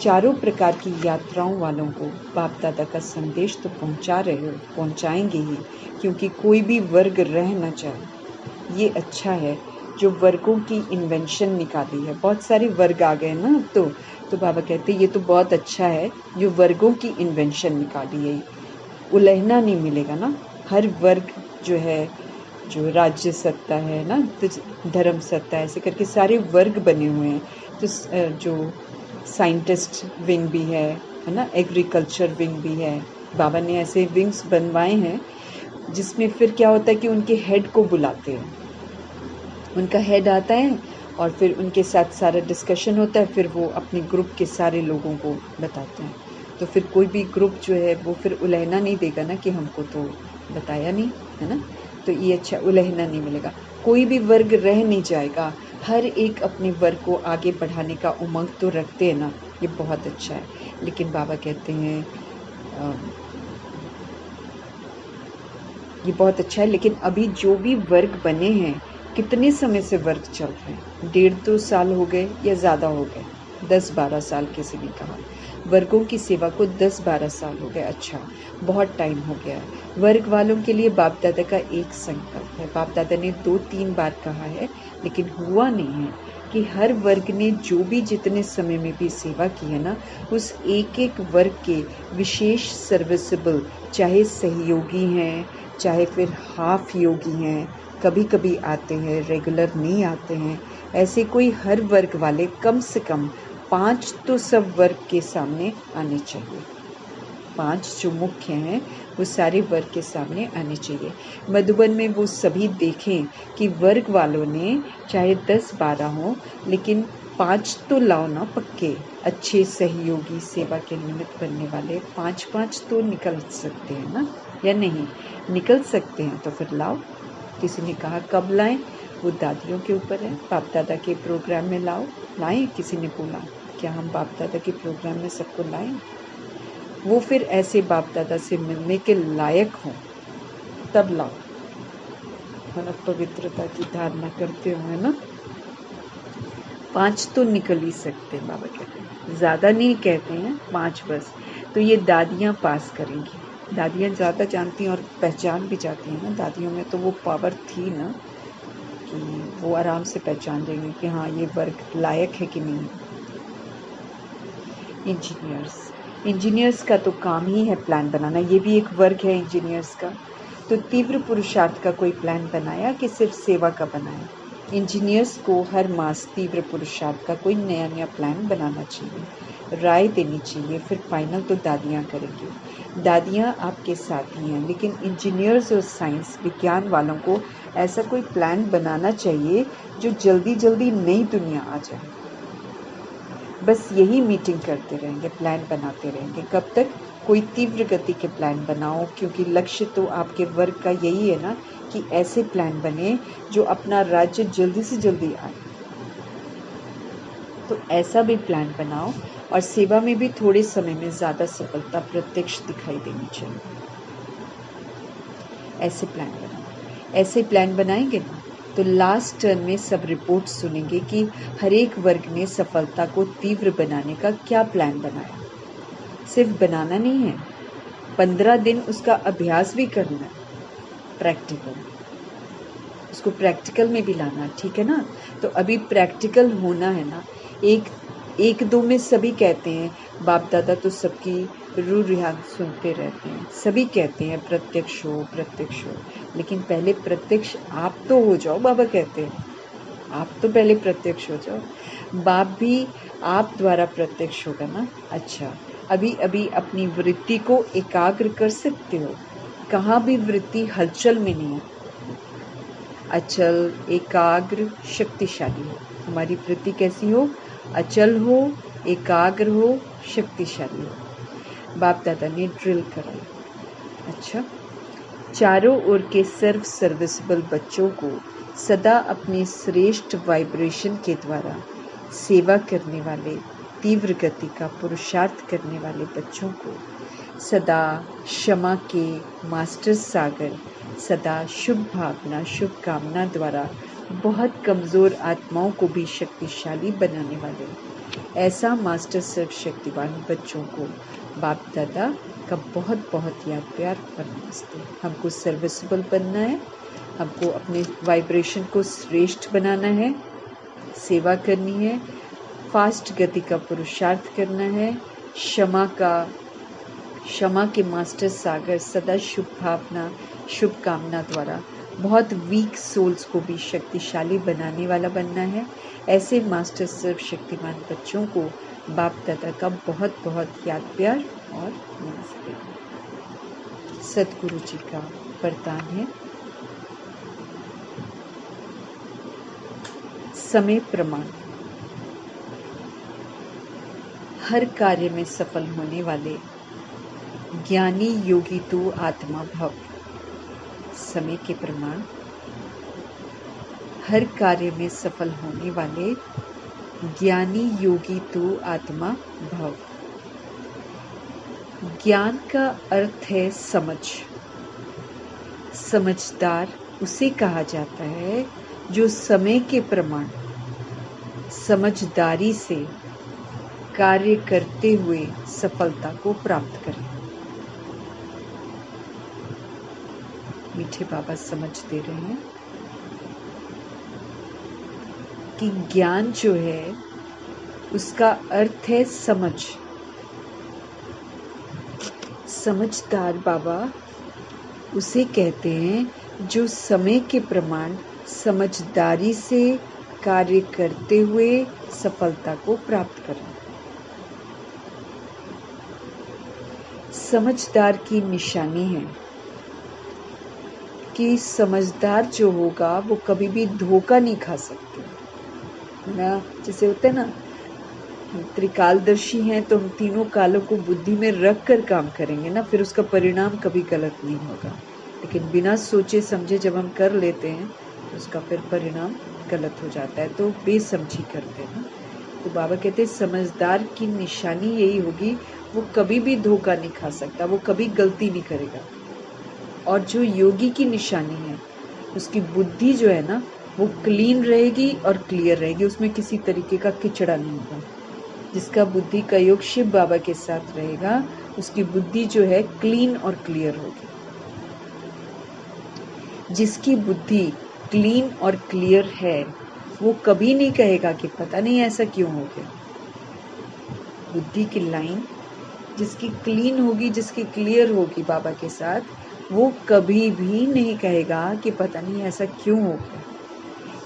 चारों प्रकार की यात्राओं वालों को बाप दादा का संदेश तो पहुंचा रहे हो, पहुंचाएंगे ही, क्योंकि कोई भी वर्ग रह न जाए। ये अच्छा है जो वर्गों की इन्वेंशन निकाली है। बहुत सारे वर्ग आ गए ना अब तो बाबा कहते हैं ये तो बहुत अच्छा है जो वर्गों की इन्वेंशन निकाली है। उलझना नहीं मिलेगा ना। हर वर्ग जो है जो राज्य सत्ता है ना, धर्म सत्ता, ऐसे करके सारे वर्ग बने हुए हैं। तो जो साइंटिस्ट विंग भी है ना, एग्रीकल्चर विंग भी है। बाबा ने ऐसे विंग्स बनवाए हैं जिसमें फिर क्या होता है कि उनके हेड को बुलाते हैं, उनका हेड आता है और फिर उनके साथ सारा डिस्कशन होता है, फिर वो अपने ग्रुप के सारे लोगों को बताते हैं। तो फिर कोई भी ग्रुप जो है वो फिर उलहना नहीं देगा ना कि हमको तो बताया नहीं, है ना। तो ये अच्छा, उलहना नहीं मिलेगा, कोई भी वर्ग रह नहीं जाएगा, हर एक अपने वर्ग को आगे बढ़ाने का उमंग तो रखते हैं ना, ये बहुत अच्छा है। लेकिन बाबा कहते हैं ये बहुत अच्छा है, लेकिन अभी जो भी वर्ग बने हैं, कितने समय से वर्ग चल रहे हैं? 1.5-2 साल हो गए या ज़्यादा हो गए, 10-12 साल किसी ने कहा। वर्गों की सेवा को 10-12 साल हो गए, अच्छा बहुत टाइम हो गया है। वर्ग वालों के लिए बाप दादा का एक संकल्प है, बाप दादा ने 2-3 बार कहा है, लेकिन हुआ नहीं है कि हर वर्ग ने जो भी जितने समय में भी सेवा की है ना, उस एक एक वर्ग के विशेष सर्विसेबल, चाहे सहयोगी हैं, चाहे फिर हाफ योगी हैं, कभी कभी आते हैं, रेगुलर नहीं आते हैं, ऐसे कोई हर वर्ग वाले कम से कम 5 तो सब वर्ग के सामने आने चाहिए। 5 जो मुख्य हैं वो सारे वर्ग के सामने आने चाहिए। मधुबन में वो सभी देखें कि वर्ग वालों ने चाहे 10-12 हों, लेकिन 5 तो लाओ ना पक्के, अच्छे सहयोगी सेवा के निमित्त बनने वाले 5-5 तो निकल सकते हैं ना, या नहीं निकल सकते हैं तो फिर लाओ। किसी ने कहा कब लाएं, वो दादियों के ऊपर है, बाप दादा के प्रोग्राम में लाओ, लाएं। किसी ने बोला क्या हम बाप दादा के प्रोग्राम में सबको लाएं? वो फिर ऐसे बाप दादा से मिलने के लायक हों तब लाओ, मतलब पवित्रता की धारणा करते हुए ना। 5 तो निकल ही सकते हैं, बाबा कहते हैं, ज़्यादा नहीं कहते हैं, 5 बस। तो ये दादियाँ पास करेंगी, दादियाँ ज़्यादा जानती हैं और पहचान भी जाती हैं ना, दादियों में तो वो पावर थी ना कि वो आराम से पहचान देंगे कि हाँ ये वर्ग लायक है कि नहीं। इंजीनियर्स का तो काम ही है प्लान बनाना, ये भी एक वर्ग है इंजीनियर्स का। तो तीव्र पुरुषार्थ का कोई प्लान बनाया कि सिर्फ सेवा का बनाया? इंजीनियर्स को हर मास तीव्र पुरुषार्थ का कोई नया नया प्लान बनाना चाहिए, राय देनी चाहिए, फिर फाइनल तो दादियाँ करेंगी। दादियाँ आपके साथ ही हैं, लेकिन इंजीनियर्स और साइंस विज्ञान वालों को ऐसा कोई प्लान बनाना चाहिए जो जल्दी जल्दी नई दुनिया आ जाए। बस यही मीटिंग करते रहेंगे, प्लान बनाते रहेंगे, कब तक? कोई तीव्र गति के प्लान बनाओ, क्योंकि लक्ष्य तो आपके वर्ग का यही है ना कि ऐसे प्लान बने जो अपना राज्य जल्दी से जल्दी आए। तो ऐसा भी प्लान बनाओ और सेवा में भी थोड़े समय में ज़्यादा सफलता प्रत्यक्ष दिखाई देनी चाहिए। ऐसे प्लान बनाओ, ऐसे प्लान बनाएंगे ना तो लास्ट टर्न में सब रिपोर्ट सुनेंगे कि हर एक वर्ग ने सफलता को तीव्र बनाने का क्या प्लान बनाया। सिर्फ बनाना नहीं है, 15 दिन उसका अभ्यास भी करना है, प्रैक्टिकल, उसको प्रैक्टिकल में भी लाना, ठीक है ना। तो अभी प्रैक्टिकल होना है ना। एक दो में सभी कहते हैं, बाप दादा तो सबकी रू रिहान सुनते रहते हैं, सभी कहते हैं प्रत्यक्ष हो प्रत्यक्ष हो, लेकिन पहले प्रत्यक्ष आप तो हो जाओ, बाबा कहते हैं आप तो पहले प्रत्यक्ष हो जाओ। बाप भी आप द्वारा प्रत्यक्ष होगा ना। अच्छा, अभी अभी अपनी वृत्ति को एकाग्र कर सकते हो, कहाँ भी वृत्ति हलचल में नहीं है, अचल एकाग्र शक्तिशाली हो। हमारी वृत्ति कैसी हो? अचल हो, एकाग्र हो, शक्तिशाली हो। बाप दादा ने ड्रिल कराई। अच्छा, चारों ओर के सर्विसेबल बच्चों को सदा अपने श्रेष्ठ वाइब्रेशन के द्वारा सेवा करने वाले, तीव्र गति का पुरुषार्थ करने वाले बच्चों को सदा क्षमा के मास्टर सागर, सदा शुभ भावना शुभ कामना द्वारा बहुत कमज़ोर आत्माओं को भी शक्तिशाली बनाने वाले ऐसा मास्टर सर्वशक्तिवान बच्चों को बाप दादा का बहुत बहुत याद प्यार और नमस्ते। हमको सर्विसेबल बनना है, हमको अपने वाइब्रेशन को श्रेष्ठ बनाना है, सेवा करनी है, फास्ट गति का पुरुषार्थ करना है, क्षमा के मास्टर सागर सदा शुभ भावना शुभ कामना द्वारा बहुत वीक सोल्स को भी शक्तिशाली बनाने वाला बनना है। ऐसे मास्टर सर्वशक्तिमान बच्चों को बाप दादा का बहुत बहुत याद प्यार और नमस्ते। सद्गुरु जी का वरदान है समय प्रमाण। हर कार्य में सफल होने वाले ज्ञानी योगी तू आत्मा भव। समय के प्रमाण। हर कार्य में सफल होने वाले ज्ञानी योगी तू आत्मा भव। ज्ञान का अर्थ है समझ। समझदार उसे कहा जाता है जो समय के प्रमाण समझदारी से कार्य करते हुए सफलता को प्राप्त करे। मीठे बाबा समझ दे रहे हैं कि ज्ञान जो है उसका अर्थ है समझ। समझदार बाबा उसे कहते हैं जो समय के प्रमाण समझदारी से कार्य करते हुए सफलता को प्राप्त करें। समझदार की निशानी है कि समझदार जो होगा वो कभी भी धोखा नहीं खा सकते ना। जैसे होता है ना, त्रिकालदर्शी हैं तो हम तीनों कालों को बुद्धि में रख कर काम करेंगे ना, फिर उसका परिणाम कभी गलत नहीं होगा। लेकिन बिना सोचे समझे जब हम कर लेते हैं तो उसका फिर परिणाम गलत हो जाता है, तो बेसमझी करते हैं। तो बाबा कहते हैं समझदार की निशानी यही होगी, वो कभी भी धोखा नहीं खा सकता, वो कभी गलती नहीं करेगा। और जो योगी की निशानी है उसकी बुद्धि जो है ना वो क्लीन रहेगी और क्लियर रहेगी, उसमें किसी तरीके का किचड़ा नहीं होगा। जिसका बुद्धि का योग शिव बाबा के साथ रहेगा उसकी बुद्धि जो है क्लीन और क्लियर होगी। जिसकी बुद्धि क्लीन और क्लियर है वो कभी नहीं कहेगा कि पता नहीं ऐसा क्यों हो गया। बुद्धि की लाइन जिसकी क्लीन होगी, जिसकी क्लियर होगी बाबा के साथ, वो कभी भी नहीं कहेगा कि पता नहीं ऐसा क्यों हो गया।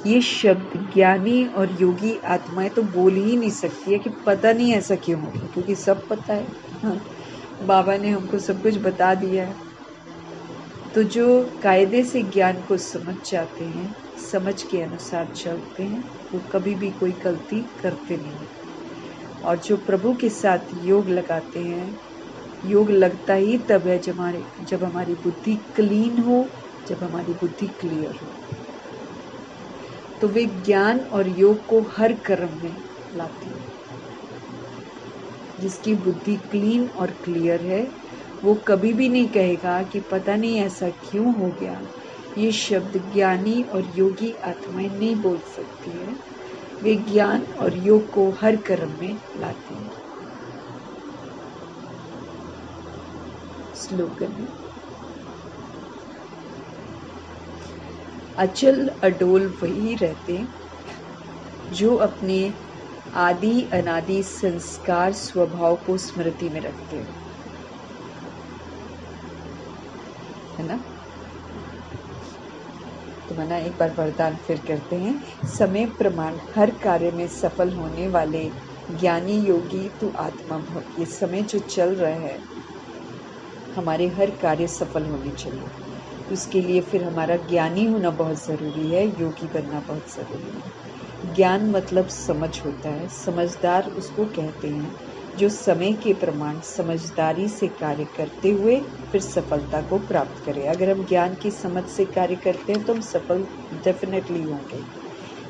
ये शब्द ज्ञानी और योगी आत्माएं तो बोल ही नहीं सकती है कि पता नहीं ऐसा क्यों हो गया, क्योंकि सब पता है। हाँ, बाबा ने हमको सब कुछ बता दिया है। तो जो कायदे से ज्ञान को समझ जाते हैं, समझ के अनुसार चलते हैं, वो कभी भी कोई गलती करते नहीं। और जो प्रभु के साथ योग लगाते हैं, योग लगता ही तब है जब हमारी बुद्धि क्लीन हो, जब हमारी बुद्धि क्लियर हो। तो वे ज्ञान और योग को हर कर्म में लाते हैं। जिसकी बुद्धि क्लीन और क्लियर है वो कभी भी नहीं कहेगा कि पता नहीं ऐसा क्यों हो गया। ये शब्द ज्ञानी और योगी आत्माएं नहीं बोल सकती है। वे ज्ञान और योग को हर कर्म में लाते हैं। स्लोगन है, अचल अडोल वही रहते जो अपने आदि अनादि संस्कार स्वभाव को स्मृति में रखते हैं, है ना। तो मना एक बार वरदान फिर करते हैं। समय प्रमाण हर कार्य में सफल होने वाले ज्ञानी योगी तू आत्मा भव। ये समय जो चल रहा है हमारे हर कार्य सफल होने चाहिए। उसके लिए फिर हमारा ज्ञानी होना बहुत ज़रूरी है, योगी बनना बहुत ज़रूरी है। ज्ञान मतलब समझ होता है। समझदार उसको कहते हैं जो समय के प्रमाण समझदारी से कार्य करते हुए फिर सफलता को प्राप्त करे। अगर हम ज्ञान की समझ से कार्य करते हैं तो हम सफल डेफिनेटली होंगे।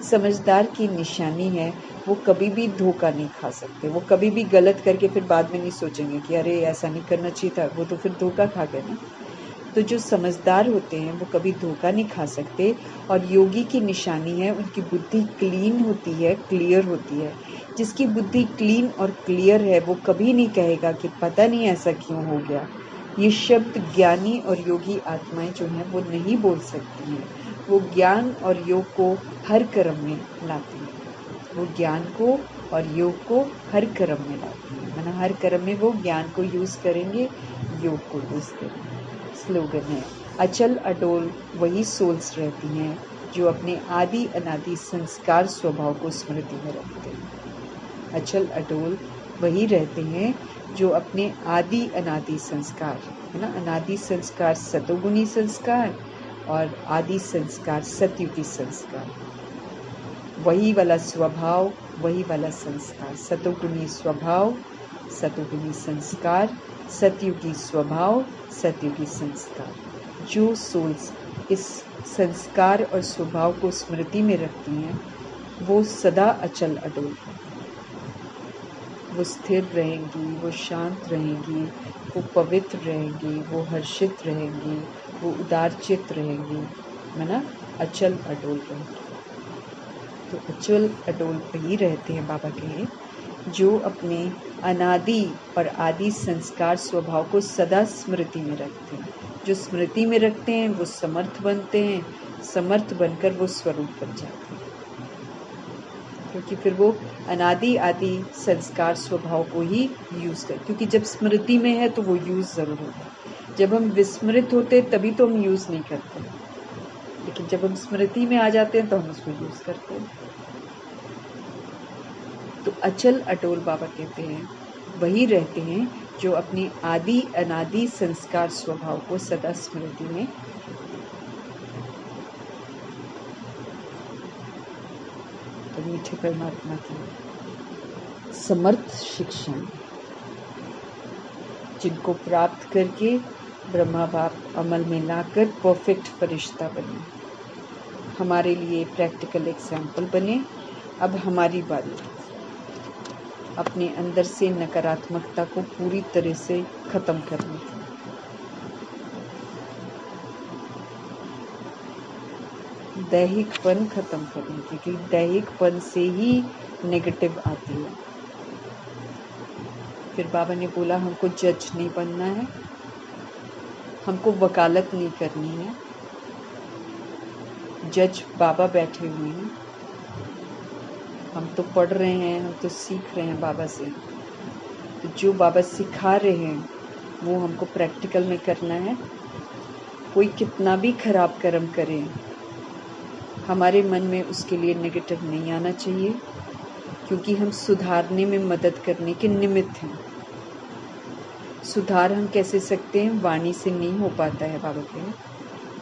समझदार की निशानी है वो कभी भी धोखा नहीं खा सकते। वो कभी भी गलत करके फिर बाद में नहीं सोचेंगे कि अरे ऐसा नहीं करना चाहिए था, वो तो फिर धोखा खा गए ना। तो जो समझदार होते हैं वो कभी धोखा नहीं खा सकते। और योगी की निशानी है उनकी बुद्धि क्लीन होती है, क्लियर होती है। जिसकी बुद्धि क्लीन और क्लियर है वो कभी नहीं कहेगा कि पता नहीं ऐसा क्यों हो गया। ये शब्द ज्ञानी और योगी आत्माएं जो हैं वो नहीं बोल सकती हैं। वो ज्ञान और योग को हर कर्म में लाती हैं। वो ज्ञान को और योग को हर कर्म में लाती हैं। माना हर कर्म में वो ज्ञान को यूज़ करेंगे, योग को यूज़ करेंगे। स्लोगन है, अचल अडोल वही सोल्स रहती हैं जो अपने आदि अनादि संस्कार स्वभाव को स्मृति में रखते हैं। अचल अडोल वही रहते हैं जो अपने आदि अनादि संस्कार, है ना, अनादि संस्कार सतोगुणी संस्कार और आदि संस्कार सतयुगी संस्कार, वही वाला स्वभाव, वही वाला संस्कार, सतोगुणी स्वभाव, सतोगुणी संस्कार, सतयुगी स्वभाव, सतयुगी संस्कार। जो सोल्स इस संस्कार और स्वभाव को स्मृति में रखती हैं वो सदा अचल अडोल हैं। वो स्थिर रहेंगी, वो शांत रहेंगी, वो पवित्र रहेंगी, वो हर्षित रहेंगी, वो उदारचित रहेंगी, है ना, अचल अडोल रहेंगी। तो अचल अडोल वही रहते हैं बाबा कहे जो अपने अनादि और आदि संस्कार स्वभाव को सदा स्मृति में रखते हैं। जो स्मृति में रखते हैं वो समर्थ बनते हैं, समर्थ बनकर वो स्वरूप बन जाते हैं, क्योंकि फिर वो अनादि आदि संस्कार स्वभाव को ही यूज कर, क्योंकि जब स्मृति में है तो वो यूज जरूर होता है। जब हम विस्मृत होते तभी तो हम यूज नहीं करते, लेकिन जब हम स्मृति में आ जाते हैं तो हम उसको यूज करते हैं। तो अचल अटोल बाबा कहते हैं वही रहते हैं जो अपने आदि अनादि संस्कार स्वभाव को सदा स्मृति में, तो मीठे परमात्मा की समर्थ शिक्षा जिनको प्राप्त करके ब्रह्मा बाप अमल में लाकर परफेक्ट फरिश्ता बने, हमारे लिए प्रैक्टिकल एग्जाम्पल बने। अब हमारी बारी अपने अंदर से नकारात्मकता को पूरी तरह से खत्म करने की। दैहिकपन खत्म करने की, क्योंकि दैहिकपन से ही नेगेटिव आती है। फिर बाबा ने बोला हमको जज नहीं बनना है, हमको वकालत नहीं करनी है। जज बाबा बैठे हुए हैं, हम तो पढ़ रहे हैं, हम तो सीख रहे हैं बाबा से। तो जो बाबा सिखा रहे हैं वो हमको प्रैक्टिकल में करना है। कोई कितना भी खराब कर्म करे हमारे मन में उसके लिए नेगेटिव नहीं आना चाहिए, क्योंकि हम सुधारने में मदद करने के निमित्त हैं। सुधार हम कैसे सकते हैं? वाणी से नहीं हो पाता है बाबा के,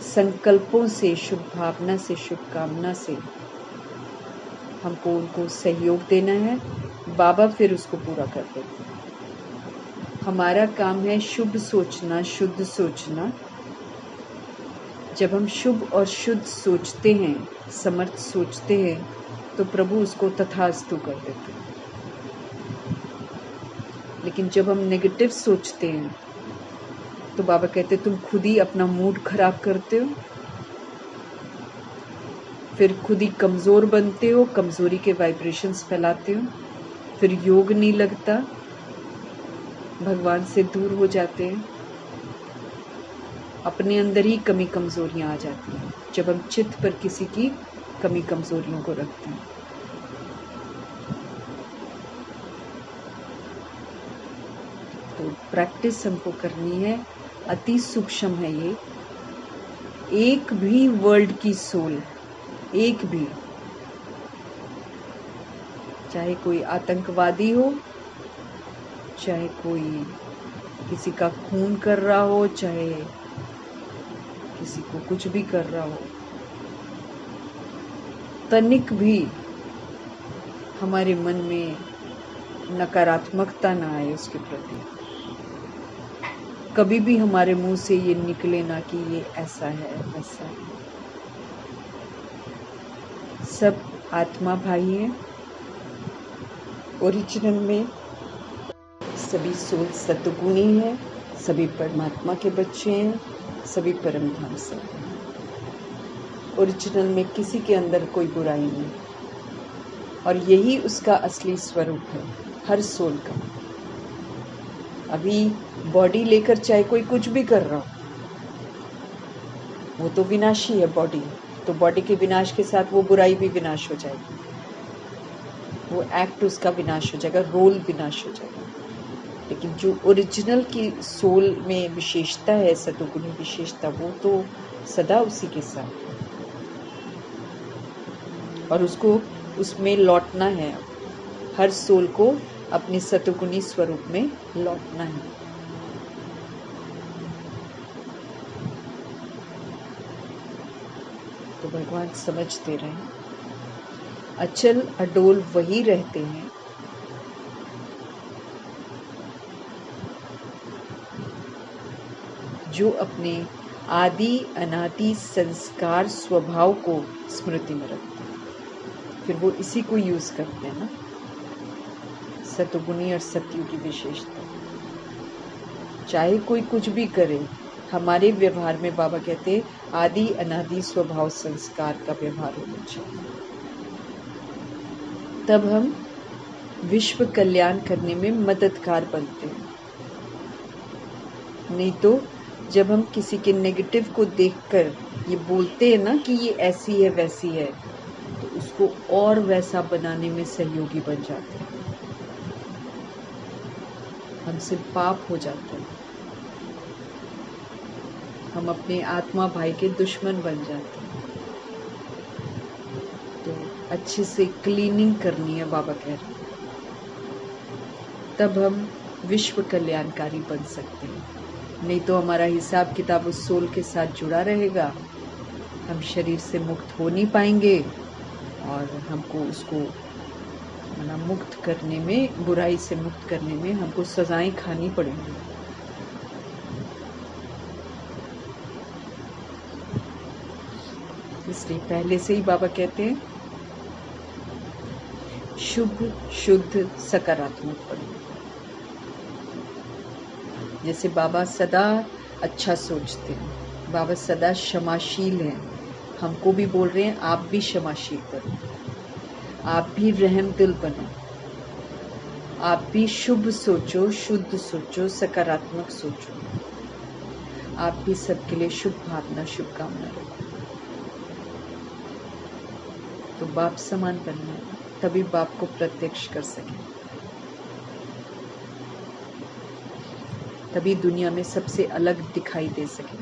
संकल्पों से, शुभ भावना से, शुभकामना से हमको उनको सहयोग देना है, बाबा फिर उसको पूरा कर देते हैं। हमारा काम है शुभ सोचना, शुद्ध सोचना। जब हम शुभ और शुद्ध सोचते हैं, समर्थ सोचते हैं, तो प्रभु उसको तथास्तु कर देते हैं। लेकिन जब हम नेगेटिव सोचते हैं तो बाबा कहते तुम खुद ही अपना मूड खराब करते हो, फिर खुद ही कमज़ोर बनते हो, कमज़ोरी के वाइब्रेशंस फैलाते हो, फिर योग नहीं लगता, भगवान से दूर हो जाते हैं, अपने अंदर ही कमी कमज़ोरियाँ आ जाती हैं जब हम चित्त पर किसी की कमी कमज़ोरियों को रखते हैं। तो प्रैक्टिस हमको करनी है, अति सूक्ष्म है ये। एक भी वर्ल्ड की सोल, एक भी, चाहे कोई आतंकवादी हो, चाहे कोई किसी का खून कर रहा हो, चाहे किसी को कुछ भी कर रहा हो, तनिक भी हमारे मन में नकारात्मकता ना आए उसके प्रति। कभी भी हमारे मुंह से ये निकले ना कि ये ऐसा है, वैसा है। सब आत्मा भाई हैं, ओरिजिनल में सभी सोल सतगुणी हैं, सभी परमात्मा के बच्चे हैं, सभी परम धाम से हैं। ओरिजिनल में किसी के अंदर कोई बुराई नहीं, और यही उसका असली स्वरूप है हर सोल का। अभी बॉडी लेकर चाहे कोई कुछ भी कर रहा हो, वो तो विनाशी है बॉडी, तो बॉडी के विनाश के साथ वो बुराई भी विनाश हो जाएगी, वो एक्ट उसका विनाश हो जाएगा, रोल विनाश हो जाएगा। लेकिन जो ओरिजिनल की सोल में विशेषता है, सतोगुणी विशेषता, वो तो सदा उसी के साथ है और उसको उसमें लौटना है। हर सोल को अपने सतोगुणी स्वरूप में लौटना है। तो भगवान समझ दे रहे हैं, अचल अडोल वही रहते हैं जो अपने आदि अनादि संस्कार स्वभाव को स्मृति में रखते हैं। फिर वो इसी को यूज करते हैं ना, सतोगुणी और सतयुगी विशेषता। चाहे कोई कुछ भी करे, हमारे व्यवहार में बाबा कहते आदि अनादि स्वभाव संस्कार का व्यवहार होना चाहिए, तब हम विश्व कल्याण करने में मददगार बनते हैं। नहीं तो जब हम किसी के नेगेटिव को देखकर ये बोलते हैं ना कि ये ऐसी है वैसी है, तो उसको और वैसा बनाने में सहयोगी बन जाते हैं, हमसे पाप हो जाते हैं, हम अपने आत्मा भाई के दुश्मन बन जाते हैं। तो अच्छे से क्लीनिंग करनी है, बाबा कह रहे हैं, तब हम विश्व कल्याणकारी बन सकते हैं। नहीं तो हमारा हिसाब किताब उस सोल के साथ जुड़ा रहेगा, हम शरीर से मुक्त हो नहीं पाएंगे और हमको उसको मुक्त करने में, बुराई से मुक्त करने में हमको सजाएं खानी पड़ेंगी। इसलिए पहले से ही बाबा कहते हैं शुभ शुद्ध सकारात्मक बनो। जैसे बाबा सदा अच्छा सोचते हैं, बाबा सदा क्षमाशील हैं, हमको भी बोल रहे हैं आप भी क्षमाशील बनो, आप भी रहम दिल बनो, आप भी शुभ सोचो, शुद्ध सोचो, सकारात्मक सोचो, आप भी सबके लिए शुभ भावना, शुभकामना रखो। तो बाप समान बनना है, तभी बाप को प्रत्यक्ष कर सकें, तभी दुनिया में सबसे अलग दिखाई दे सकें।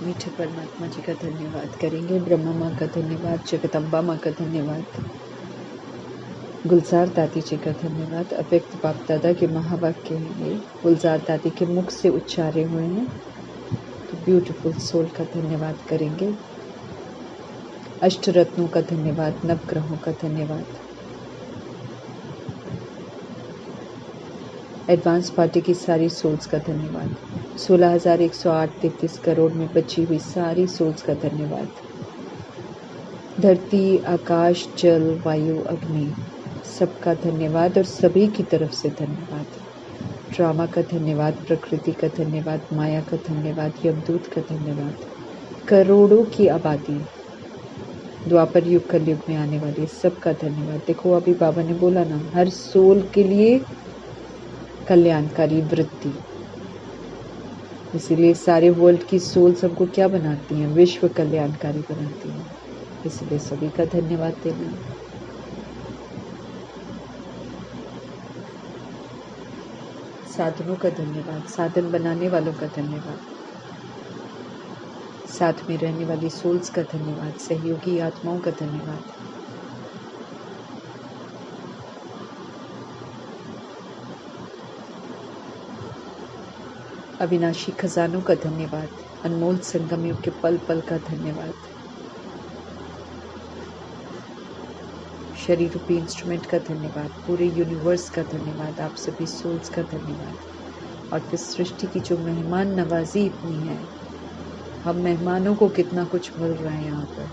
मीठे परमात्मा जी का धन्यवाद करेंगे, ब्रह्मा माँ का धन्यवाद, जगदम्बा माँ का धन्यवाद, गुलजार दादी जी का धन्यवाद। अव्यक्त बाप दादा के महावाक्य हैं, ये गुलजार दादी के मुख से उच्चारे हुए हैं, तो ब्यूटीफुल सोल का धन्यवाद करेंगे। अष्ट रत्नों का धन्यवाद, नवग्रहों का धन्यवाद, एडवांस पार्टी की सारी सोल्स का धन्यवाद, 16,108 करोड़ में बची हुई सारी सोल्स का धन्यवाद, धरती आकाश जल वायु अग्नि सबका धन्यवाद और सभी की तरफ से धन्यवाद। ड्रामा का धन्यवाद, प्रकृति का धन्यवाद, माया का धन्यवाद, यमदूत का धन्यवाद, करोड़ों की आबादी द्वापर युग कलयुग में आने वाली सबका धन्यवाद। देखो अभी बाबा ने बोला ना, हर सोल के लिए कल्याणकारी वृत्ति, इसीलिए सारे वर्ल्ड की सोल सबको क्या बनाती हैं, विश्व कल्याणकारी बनाती हैं। इसलिए सभी का धन्यवाद देना। साधनों का धन्यवाद, साधन बनाने वालों का धन्यवाद, साथ में रहने वाली सोल्स का धन्यवाद, सहयोगी आत्माओं का धन्यवाद। अविनाशी खजानों का धन्यवाद, अनमोल संगम युग के पल पल का धन्यवाद, शरीर रूपी इंस्ट्रूमेंट का धन्यवाद, पूरे यूनिवर्स का धन्यवाद, आप सभी सोल्स का धन्यवाद। और फिर सृष्टि की जो मेहमान नवाजी इतनी है, हम मेहमानों को कितना कुछ मिल रहा है यहाँ पर,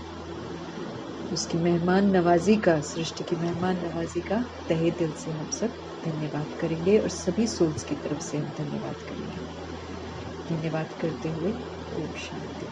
उसकी मेहमान नवाजी का, सृष्टि की मेहमान नवाजी का तहे दिल से हम सब धन्यवाद करेंगे और सभी सोल्स की तरफ से हम धन्यवाद करेंगे। धन्यवाद करते हुए ओम शांति।